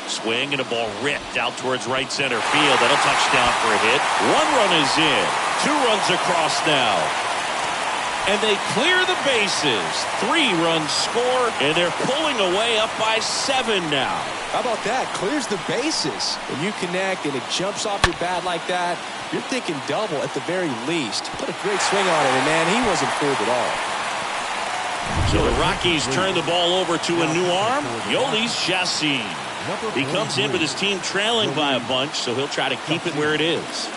Swing and a ball ripped out towards right center field. That'll touchdown for a hit. 1 run is in. 2 runs across now. And they clear the bases. 3 runs score, and they're pulling away up by 7 now. How about that? Clears the bases. When you connect and it jumps off your bat like that, you're thinking double at the very least. Put a great swing on it, and man, he wasn't fooled at all. So the Rockies turn the ball over to a new arm, Yolis Chassin. He comes in with his team trailing by a bunch, so he'll try to keep it where it is.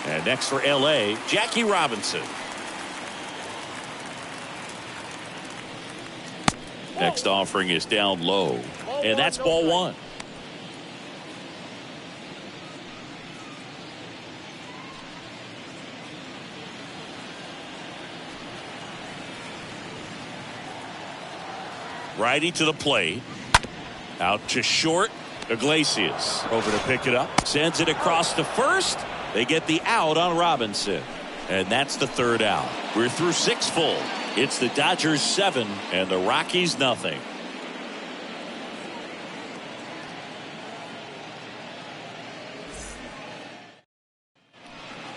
And next for L.A., Jackie Robinson. Next offering is down low, and that's ball 1. Righty to the plate. Out to short. Iglesias over to pick it up. Sends it across to first. They get the out on Robinson. And that's the third out. We're through 6 full. It's the Dodgers 7 and the Rockies nothing.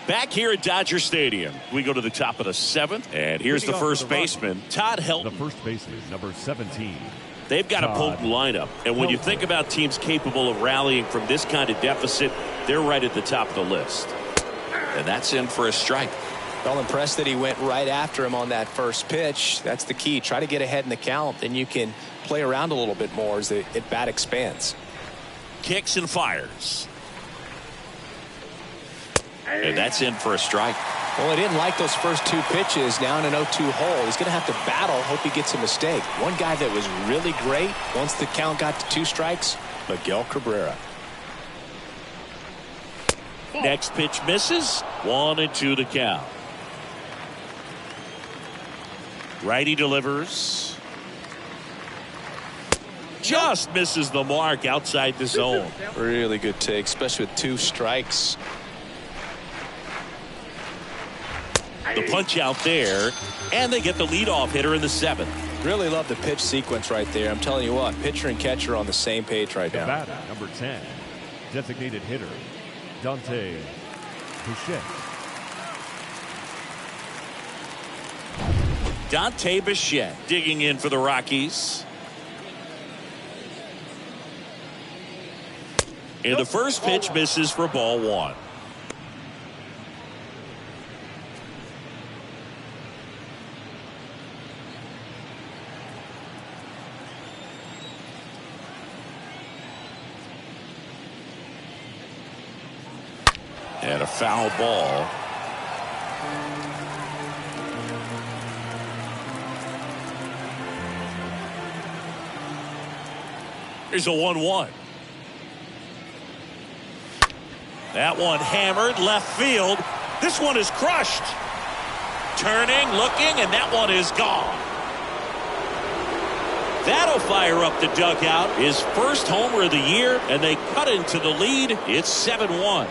Back here at Dodger Stadium, we go to the top of the 7th, and here's the first baseman, Todd Helton. The first baseman, number 17. They've got a potent lineup, and when you think about teams capable of rallying from this kind of deficit, they're right at the top of the list. And that's in for a strike. Well, impressed that he went right after him on that first pitch. That's the key. Try to get ahead in the count, then you can play around a little bit more as the at-bat expands. Kicks and fires. And that's in for a strike. Well, he didn't like those first 2 pitches. Now in an 0-2 hole, he's going to have to battle. Hope he gets a mistake. One guy that was really great once the count got to 2 strikes, Miguel Cabrera. Next pitch misses. 1-2 the count. Righty delivers. Just misses the mark outside the zone. Really good take, especially with 2 strikes. The punch out there, and they get the leadoff hitter in the 7th. Really love the pitch sequence right there. I'm telling you what, pitcher and catcher on the same page right now. Batter, number 10, designated hitter, Dante Bichette. Dante Bichette digging in for the Rockies. And the first pitch misses for ball 1. And a foul ball. Here's a 1-1. That one hammered left field. This one is crushed. Turning, looking, and that one is gone. That'll fire up the dugout. His first homer of the year, and they cut into the lead. It's 7-1.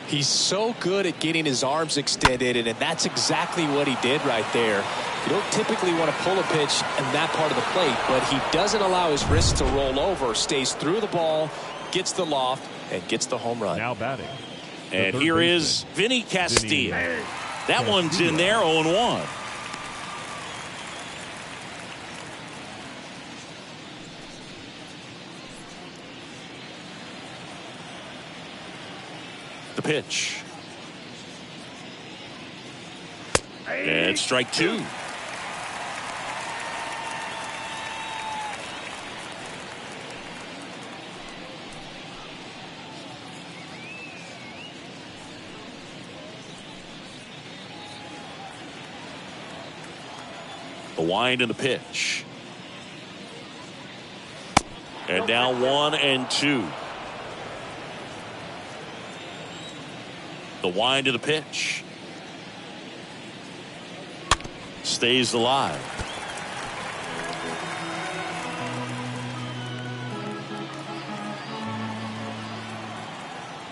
He's so good at getting his arms extended, and that's exactly what he did right there. You don't typically want to pull a pitch in that part of the plate, but he doesn't allow his wrists to roll over, stays through the ball, gets the loft, and gets the home run. Now batting. And here is Vinny Castilla. That one's in there, 0-1. The pitch. And strike 2. The wind and the pitch. And now 1-2. The wind of the pitch. Stays alive.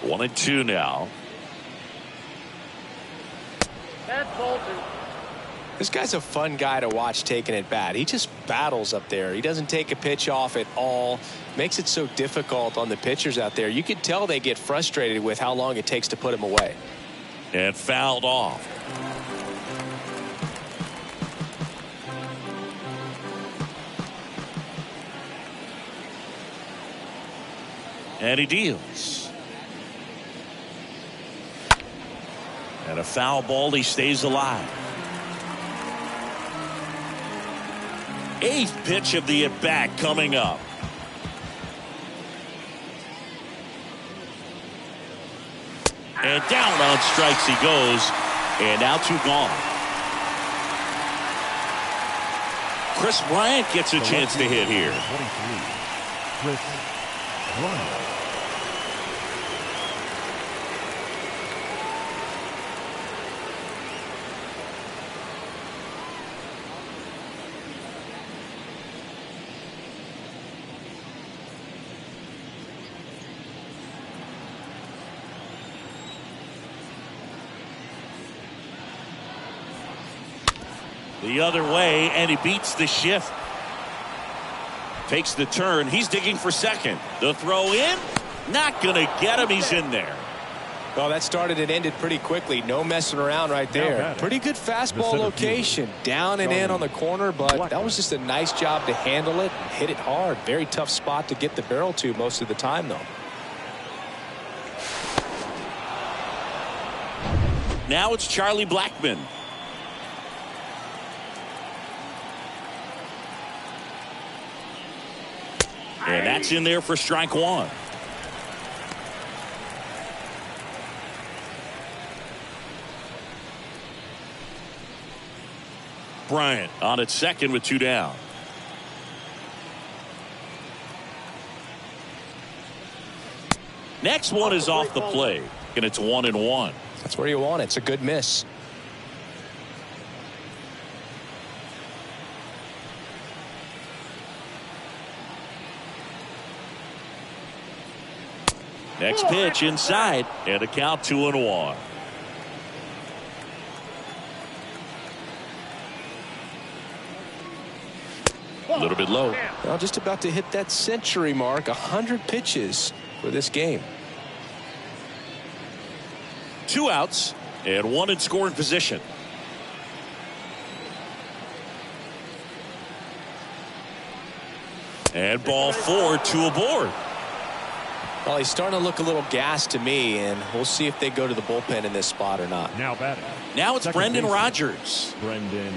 One and two now. That's bolted. This guy's a fun guy to watch taking at bat. He just battles up there. He doesn't take a pitch off at all. Makes it so difficult on the pitchers out there. You can tell they get frustrated with how long it takes to put him away. And fouled off. And he deals. And a foul ball. He stays alive. Eighth pitch of the at-bat coming up. And down on strikes he goes. And now 2 gone. Chris Bryant gets a chance to hit here. 23. Chris Bryant. The other way, and he beats the shift. Takes the turn. He's digging for second. The throw in. Not going to get him. He's in there. Well, that started and ended pretty quickly. No messing around right there. Pretty good fastball location. Down and in on the corner, but that was just a nice job to handle it and hit it hard. Very tough spot to get the barrel to most of the time, though. Now it's Charlie Blackmon. And that's in there for strike one. Bryant on at second with 2 down. Next one is off the plate, and it's 1-1. That's where you want it. It's a good miss. Next pitch inside, and a count 2-1. A little bit low. Well, just about to hit that century mark. 100 pitches for this game. 2 outs and 1 in scoring position. And ball 4, 2 aboard. Well, he's starting to look a little gassed to me, and we'll see if they go to the bullpen in this spot or not. Now batting. Now it's Brendan Rodgers. Brendan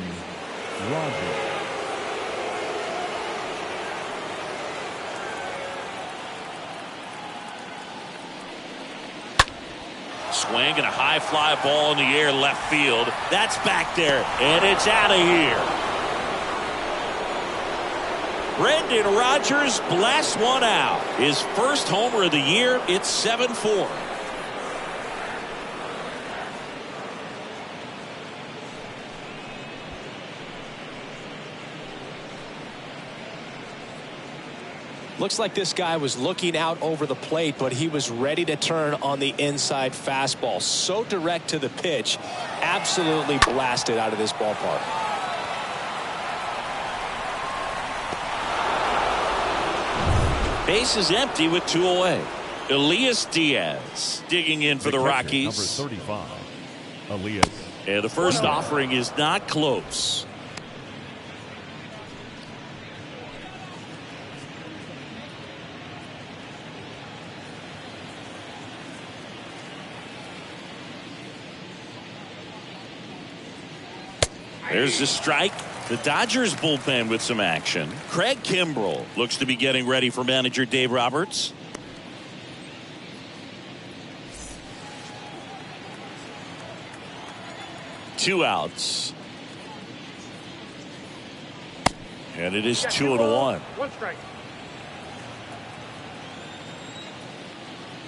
Rodgers. Swing and a high fly ball in the air left field. That's back there, and it's out of here. Brendan Rodgers blasts one out. His first homer of the year. It's 7-4. Looks like this guy was looking out over the plate, but he was ready to turn on the inside fastball. So direct to the pitch. Absolutely blasted out of this ballpark. Base is empty with 2 away. Elias Diaz digging in for the Rockies. Number 35, Elias. And the first offering is not close. There's the strike. The Dodgers bullpen with some action. Craig Kimbrell looks to be getting ready for manager Dave Roberts. Two outs. And it is 2-1. 1 strike.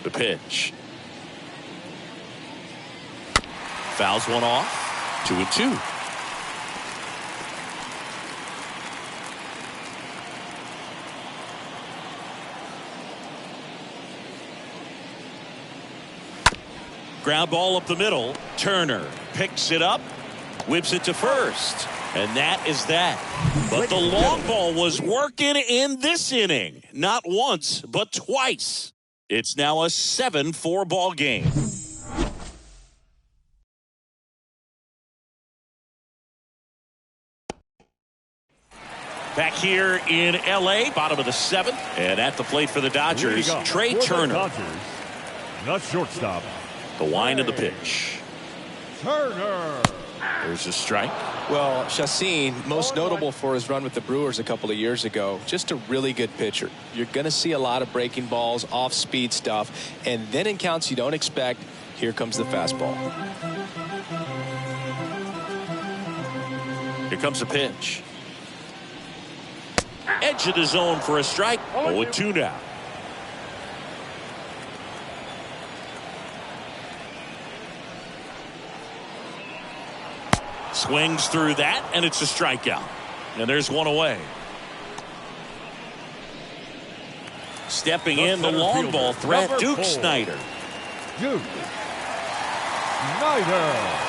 The pitch. Fouls one off. 2-2. Ground ball up the middle. Turner picks it up, whips it to first, and that is that. But the long ball was working in this inning. Not once, but twice. It's now a 7-4 ball game. Back here in L.A., bottom of the 7th, and at the plate for the Dodgers, Trey Turner. Dodgers, the shortstop. The wind of the pitch. Turner. There's a strike. Well, Chacin, most notable for his run with the Brewers a couple of years ago, just a really good pitcher. You're going to see a lot of breaking balls, off-speed stuff, and then in counts you don't expect, here comes the fastball. Here comes a pitch. Edge of the zone for a strike. 0-2 now. Swings through that, and it's a strikeout. And there's one away. Stepping in, the long ball threat, Duke Snider. Duke Snider.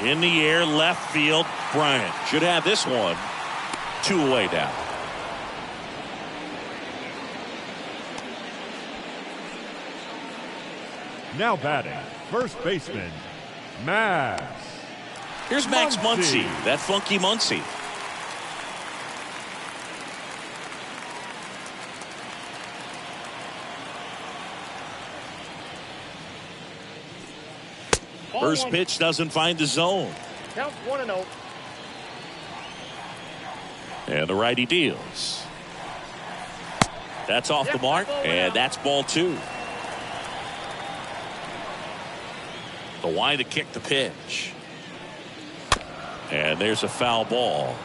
In the air, left field. Bryant should have this one. 2 away now. Now batting, first baseman, Max. Here's Max Muncy, that funky Muncy. First pitch doesn't find the zone. Count 1-0. And the righty deals. That's off the mark, and that's ball 2. The wind to kick the pitch. And there's a foul ball.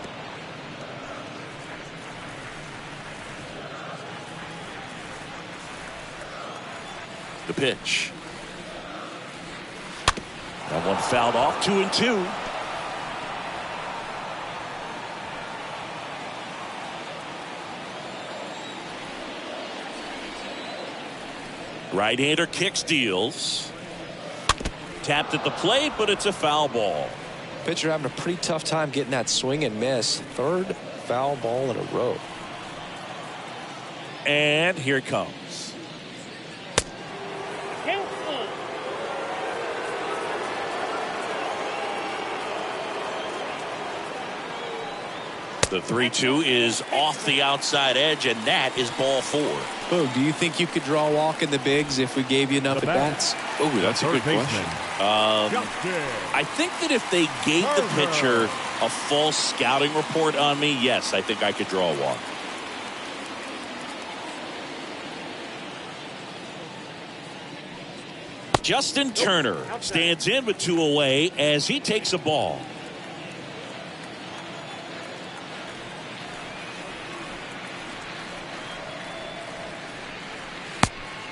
The pitch. That one fouled off. 2-2. Right-hander kicks, deals. Tapped at the plate, but it's a foul ball. Pitcher having a pretty tough time getting that swing and miss. 3rd foul ball in a row. And here it comes. The 3-2 is off the outside edge, and that is ball 4. Boog, do you think you could draw a walk in the bigs if we gave you enough at bats? Oh, that's a good question. I think that if they gave the pitcher a false scouting report on me, yes, I think I could draw a walk. Justin Turner stands in with 2 away as he takes a ball.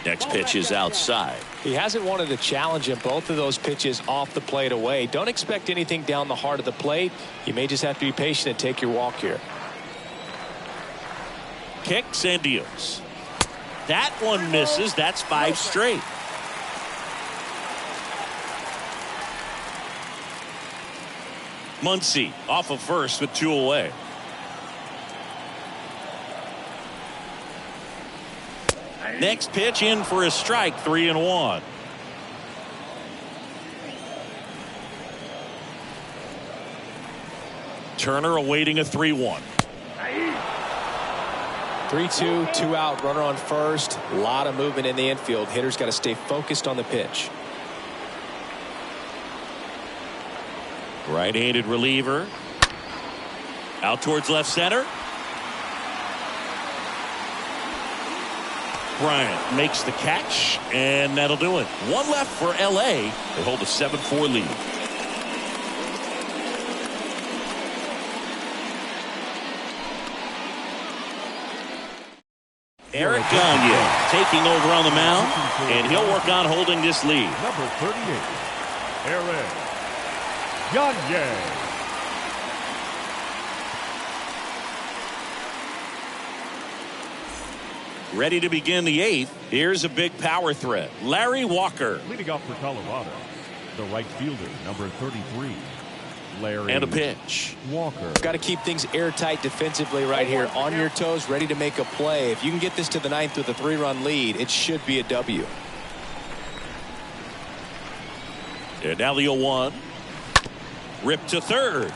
Next pitch is outside. He hasn't wanted to challenge him. Both of those pitches off the plate away. Don't expect anything down the heart of the plate. You may just have to be patient and take your walk here. Kicks and deals. That one misses. That's 5 straight. Muncy off of first with 2 away. Next pitch in for a strike. 3-1. Turner awaiting a 3-1. 3-2, 2 out, runner on first. A lot of movement in the infield. Hitter's got to stay focused on the pitch. Right-handed reliever. Out towards left center. Bryant makes the catch, and that'll do it. 1 left for L.A. They hold a 7-4 lead. Eric Gagne taking over on the mound, and he'll work on holding this lead. Number 38, Eric Gagne. Ready to begin the 8th. Here's a big power threat. Larry Walker. Leading off for Colorado, the right fielder, number 33, Larry. And a pitch. Walker. Got to keep things airtight defensively right here. On your toes, ready to make a play. If you can get this to the 9th with a 3-run lead, it should be a W. And now the 0-1. Ripped to third.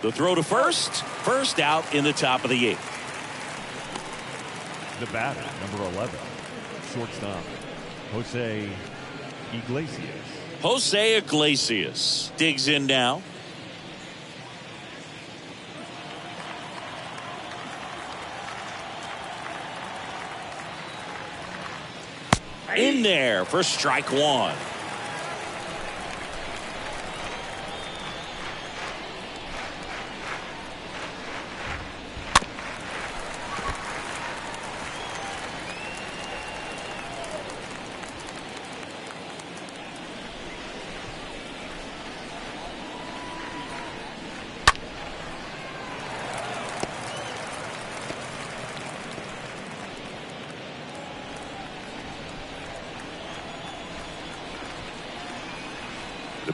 The throw to first. First out in the top of the 8th. The batter, number 11, shortstop, Jose Iglesias. Jose Iglesias digs in now. In there for strike 1.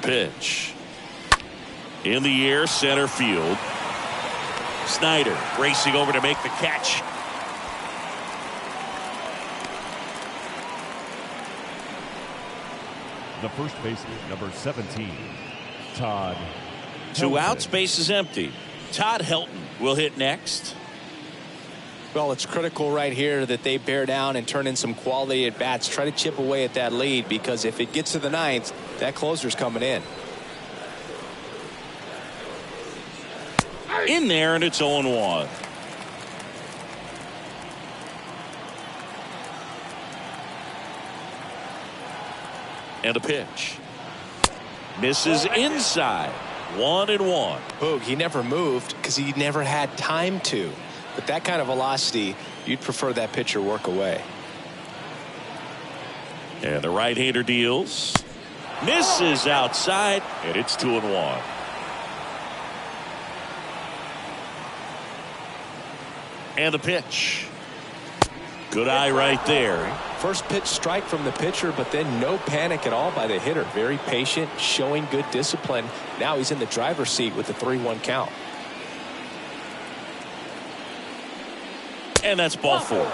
pitch. In the air, center field. Snyder racing over to make the catch. The first baseman, number 17, Todd. 2 outs, base is empty. Todd Helton will hit next. Well, it's critical right here that they bear down and turn in some quality at bats. Try to chip away at that lead, because if it gets to the 9th, that closer's coming in. In there, and it's 0-1. And a pitch. Misses inside. 1-1. Boog, he never moved because he never had time to. With that kind of velocity, you'd prefer that pitcher work away. And the right-hander deals. Misses outside, and it's 2-1. And the pitch. Good eye right there. First pitch strike from the pitcher, but then no panic at all by the hitter. Very patient, showing good discipline. Now he's in the driver's seat with the 3-1 count. And that's ball 4.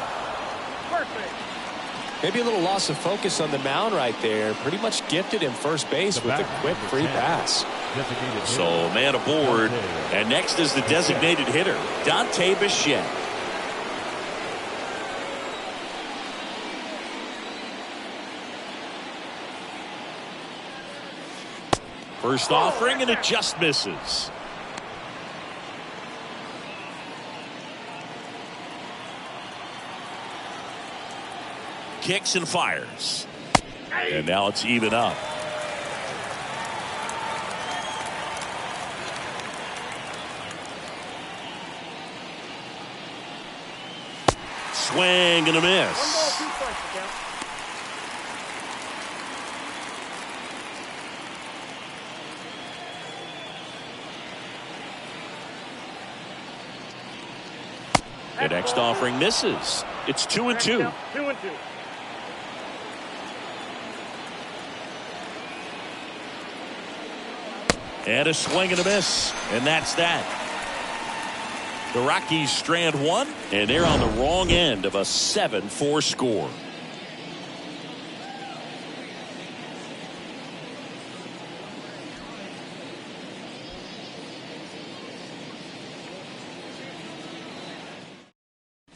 Maybe a little loss of focus on the mound right there. Pretty much gifted him first base with a quick free pass. So man aboard. And next is the designated hitter, Dante Bichette. First offering, and it just misses. Kicks and fires. And now it's even up. Swing and a miss. 1 ball, 2 strikes, account. The next offering misses. It's 2-2. 2-2. And a swing and a miss. And that's that. The Rockies strand 1, and they're on the wrong end of a 7-4 score.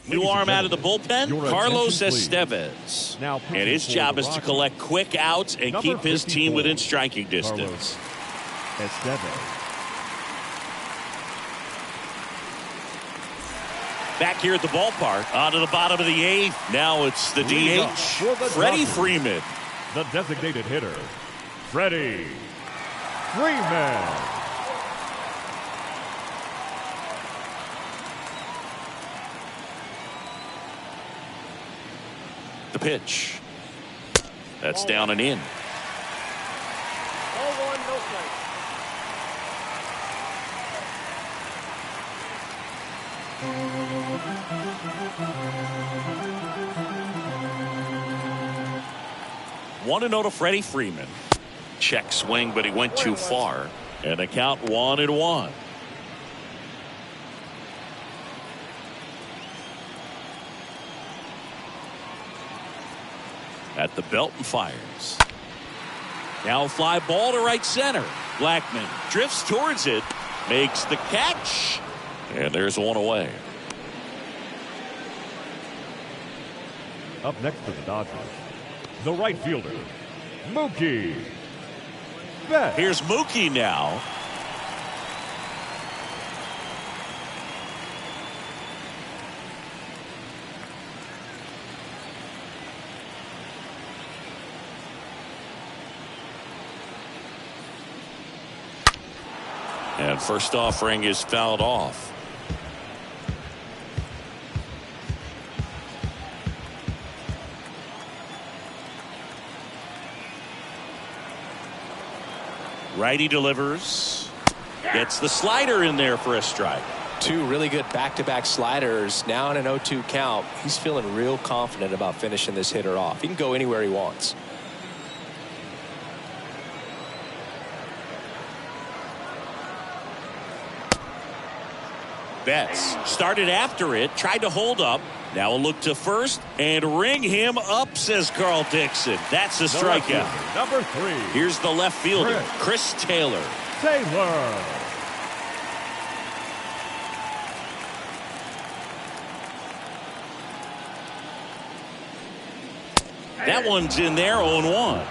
New arm out of the bullpen, Carlos Estevez. And his job is to collect quick outs and keep his team within striking distance. Estevez. Back here at the ballpark, on to the bottom of the 8th. Now it's the DH, Freddie Freeman. The designated hitter, Freddie Freeman. The pitch. That's down and in. Ball 1, no strikes. One to know to Freddie Freeman. Check swing, but he went too far. And the count 1-1. At the belt and fires. Now fly ball to right center. Blackman drifts towards it, makes the catch, and there's one away. Up next for the Dodgers, the right fielder, Mookie Betts. Here's Mookie now. And first offering is fouled off. Righty delivers. Gets the slider in there for a strike. 2 really good back-to-back sliders. Now in an 0-2 count. He's feeling real confident about finishing this hitter off. He can go anywhere he wants. Betts started after it, tried to hold up. Now a look to first and ring him up, says Carl Dixon. That's a strikeout. Number 3. Here's the left fielder, Chris Taylor. That one's in there, 0-1.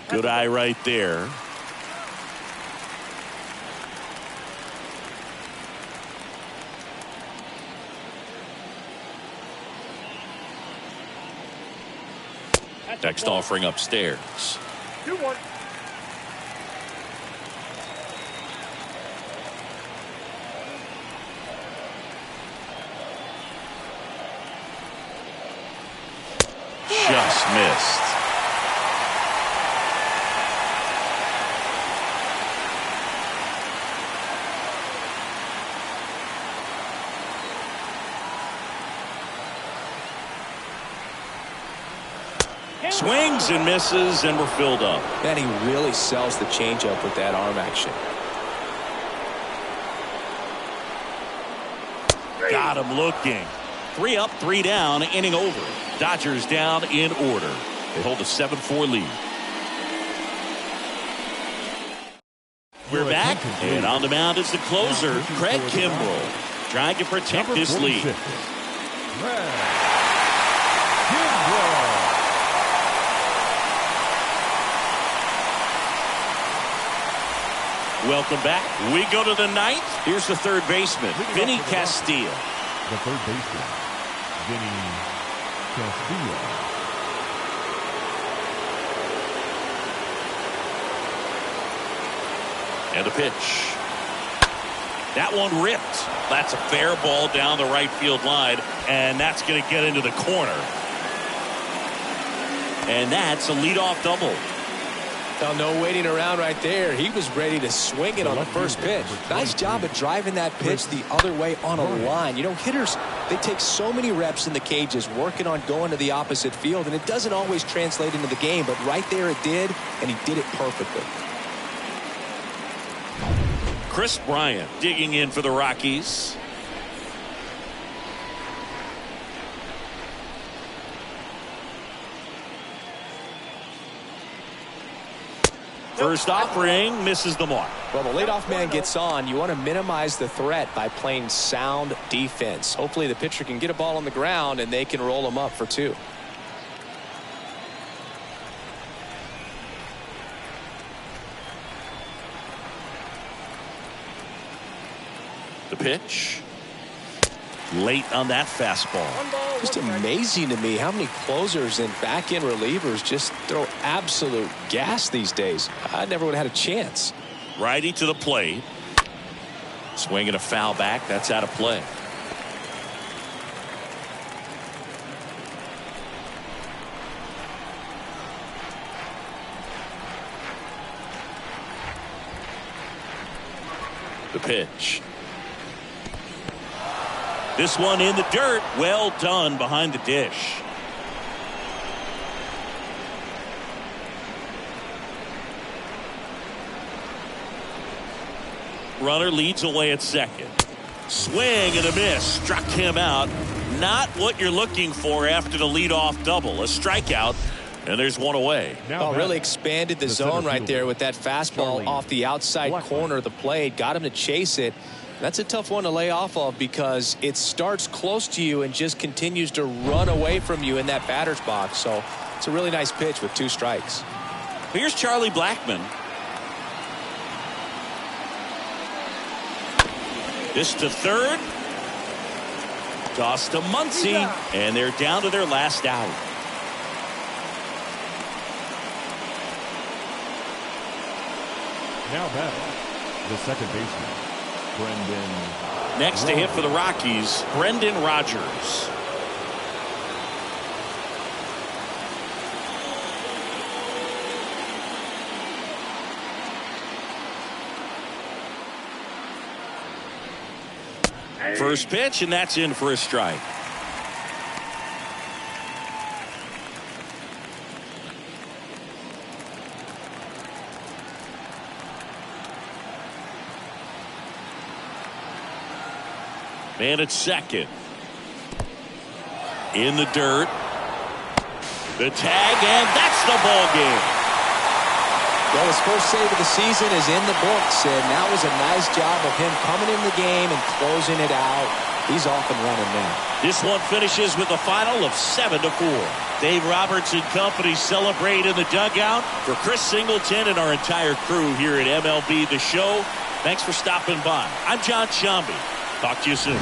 Good eye right there. Next offering upstairs. 2-1. Just missed. Swings and misses, and we're filled up. And he really sells the changeup with that arm action. Got him looking. 3 up, 3 down, inning over. Dodgers down in order. They hold a 7-4 lead. We're back, and on the mound is the closer, Craig Kimbrell, trying to protect this lead. Welcome back. We go to the 9th. Here's the third baseman, Vinny Castilla. The third baseman, Vinny Castilla. And a pitch. That one ripped. That's a fair ball down the right field line, and that's going to get into the corner. And that's a leadoff double. Now, no waiting around right there. He was ready to swing it on the first pitch. Nice job of driving that pitch the other way on a line. You know, hitters, they take so many reps in the cages working on going to the opposite field, and it doesn't always translate into the game, but right there it did, and he did it perfectly. Chris Bryant digging in for the Rockies. First offering misses the mark. Well, the leadoff man gets on. You want to minimize the threat by playing sound defense. Hopefully the pitcher can get a ball on the ground and they can roll him up for 2. The pitch. Late on that fastball. Just amazing to me how many closers and back-end relievers just throw absolute gas these days. I never would have had a chance. Righty to the plate. Swinging a foul back. That's out of play. The pitch. This one in the dirt. Well done behind the dish. Runner leads away at second. Swing and a miss. Struck him out. Not what you're looking for after the leadoff double. A strikeout. And there's one away. Oh, really expanded the zone right there with that fastball off the outside corner of the plate. Got him to chase it. That's a tough one to lay off of because it starts close to you and just continues to run away from you in that batter's box. So it's a really nice pitch with 2 strikes. Here's Charlie Blackmon. This to third. Toss to Muncy. And they're down to their last out. Now batting, the second baseman, Brendan. Next to hit for the Rockies, Brendan Rodgers. First pitch, and that's in for a strike. Man at second. In the dirt. The tag, and that's the ball game. Well, his first save of the season is in the books, and that was a nice job of him coming in the game and closing it out. He's off and running now. This one finishes with a final of 7-4. Dave Roberts and company celebrate in the dugout. For Chris Singleton and our entire crew here at MLB The Show, thanks for stopping by. I'm John Shambi. Talk to you soon.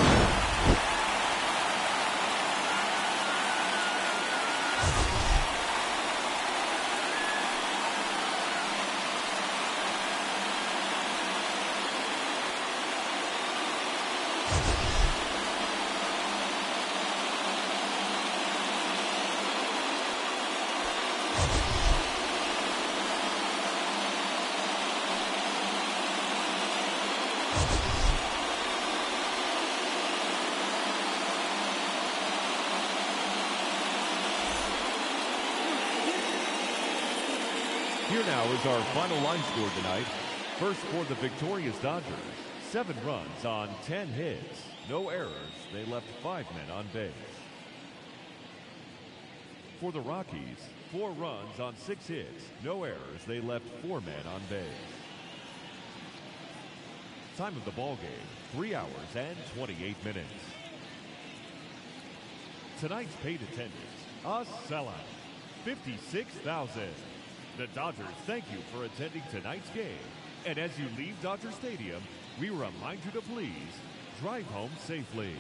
Here now is our final line score tonight. First for the victorious Dodgers, 7 runs on 10 hits. No errors. They left 5 men on base. For the Rockies, 4 runs on 6 hits. No errors. They left 4 men on base. Time of the ball game, 3 hours and 28 minutes. Tonight's paid attendance, a sellout, 56,000. The Dodgers thank you for attending tonight's game. And as you leave Dodger Stadium, we remind you to please drive home safely.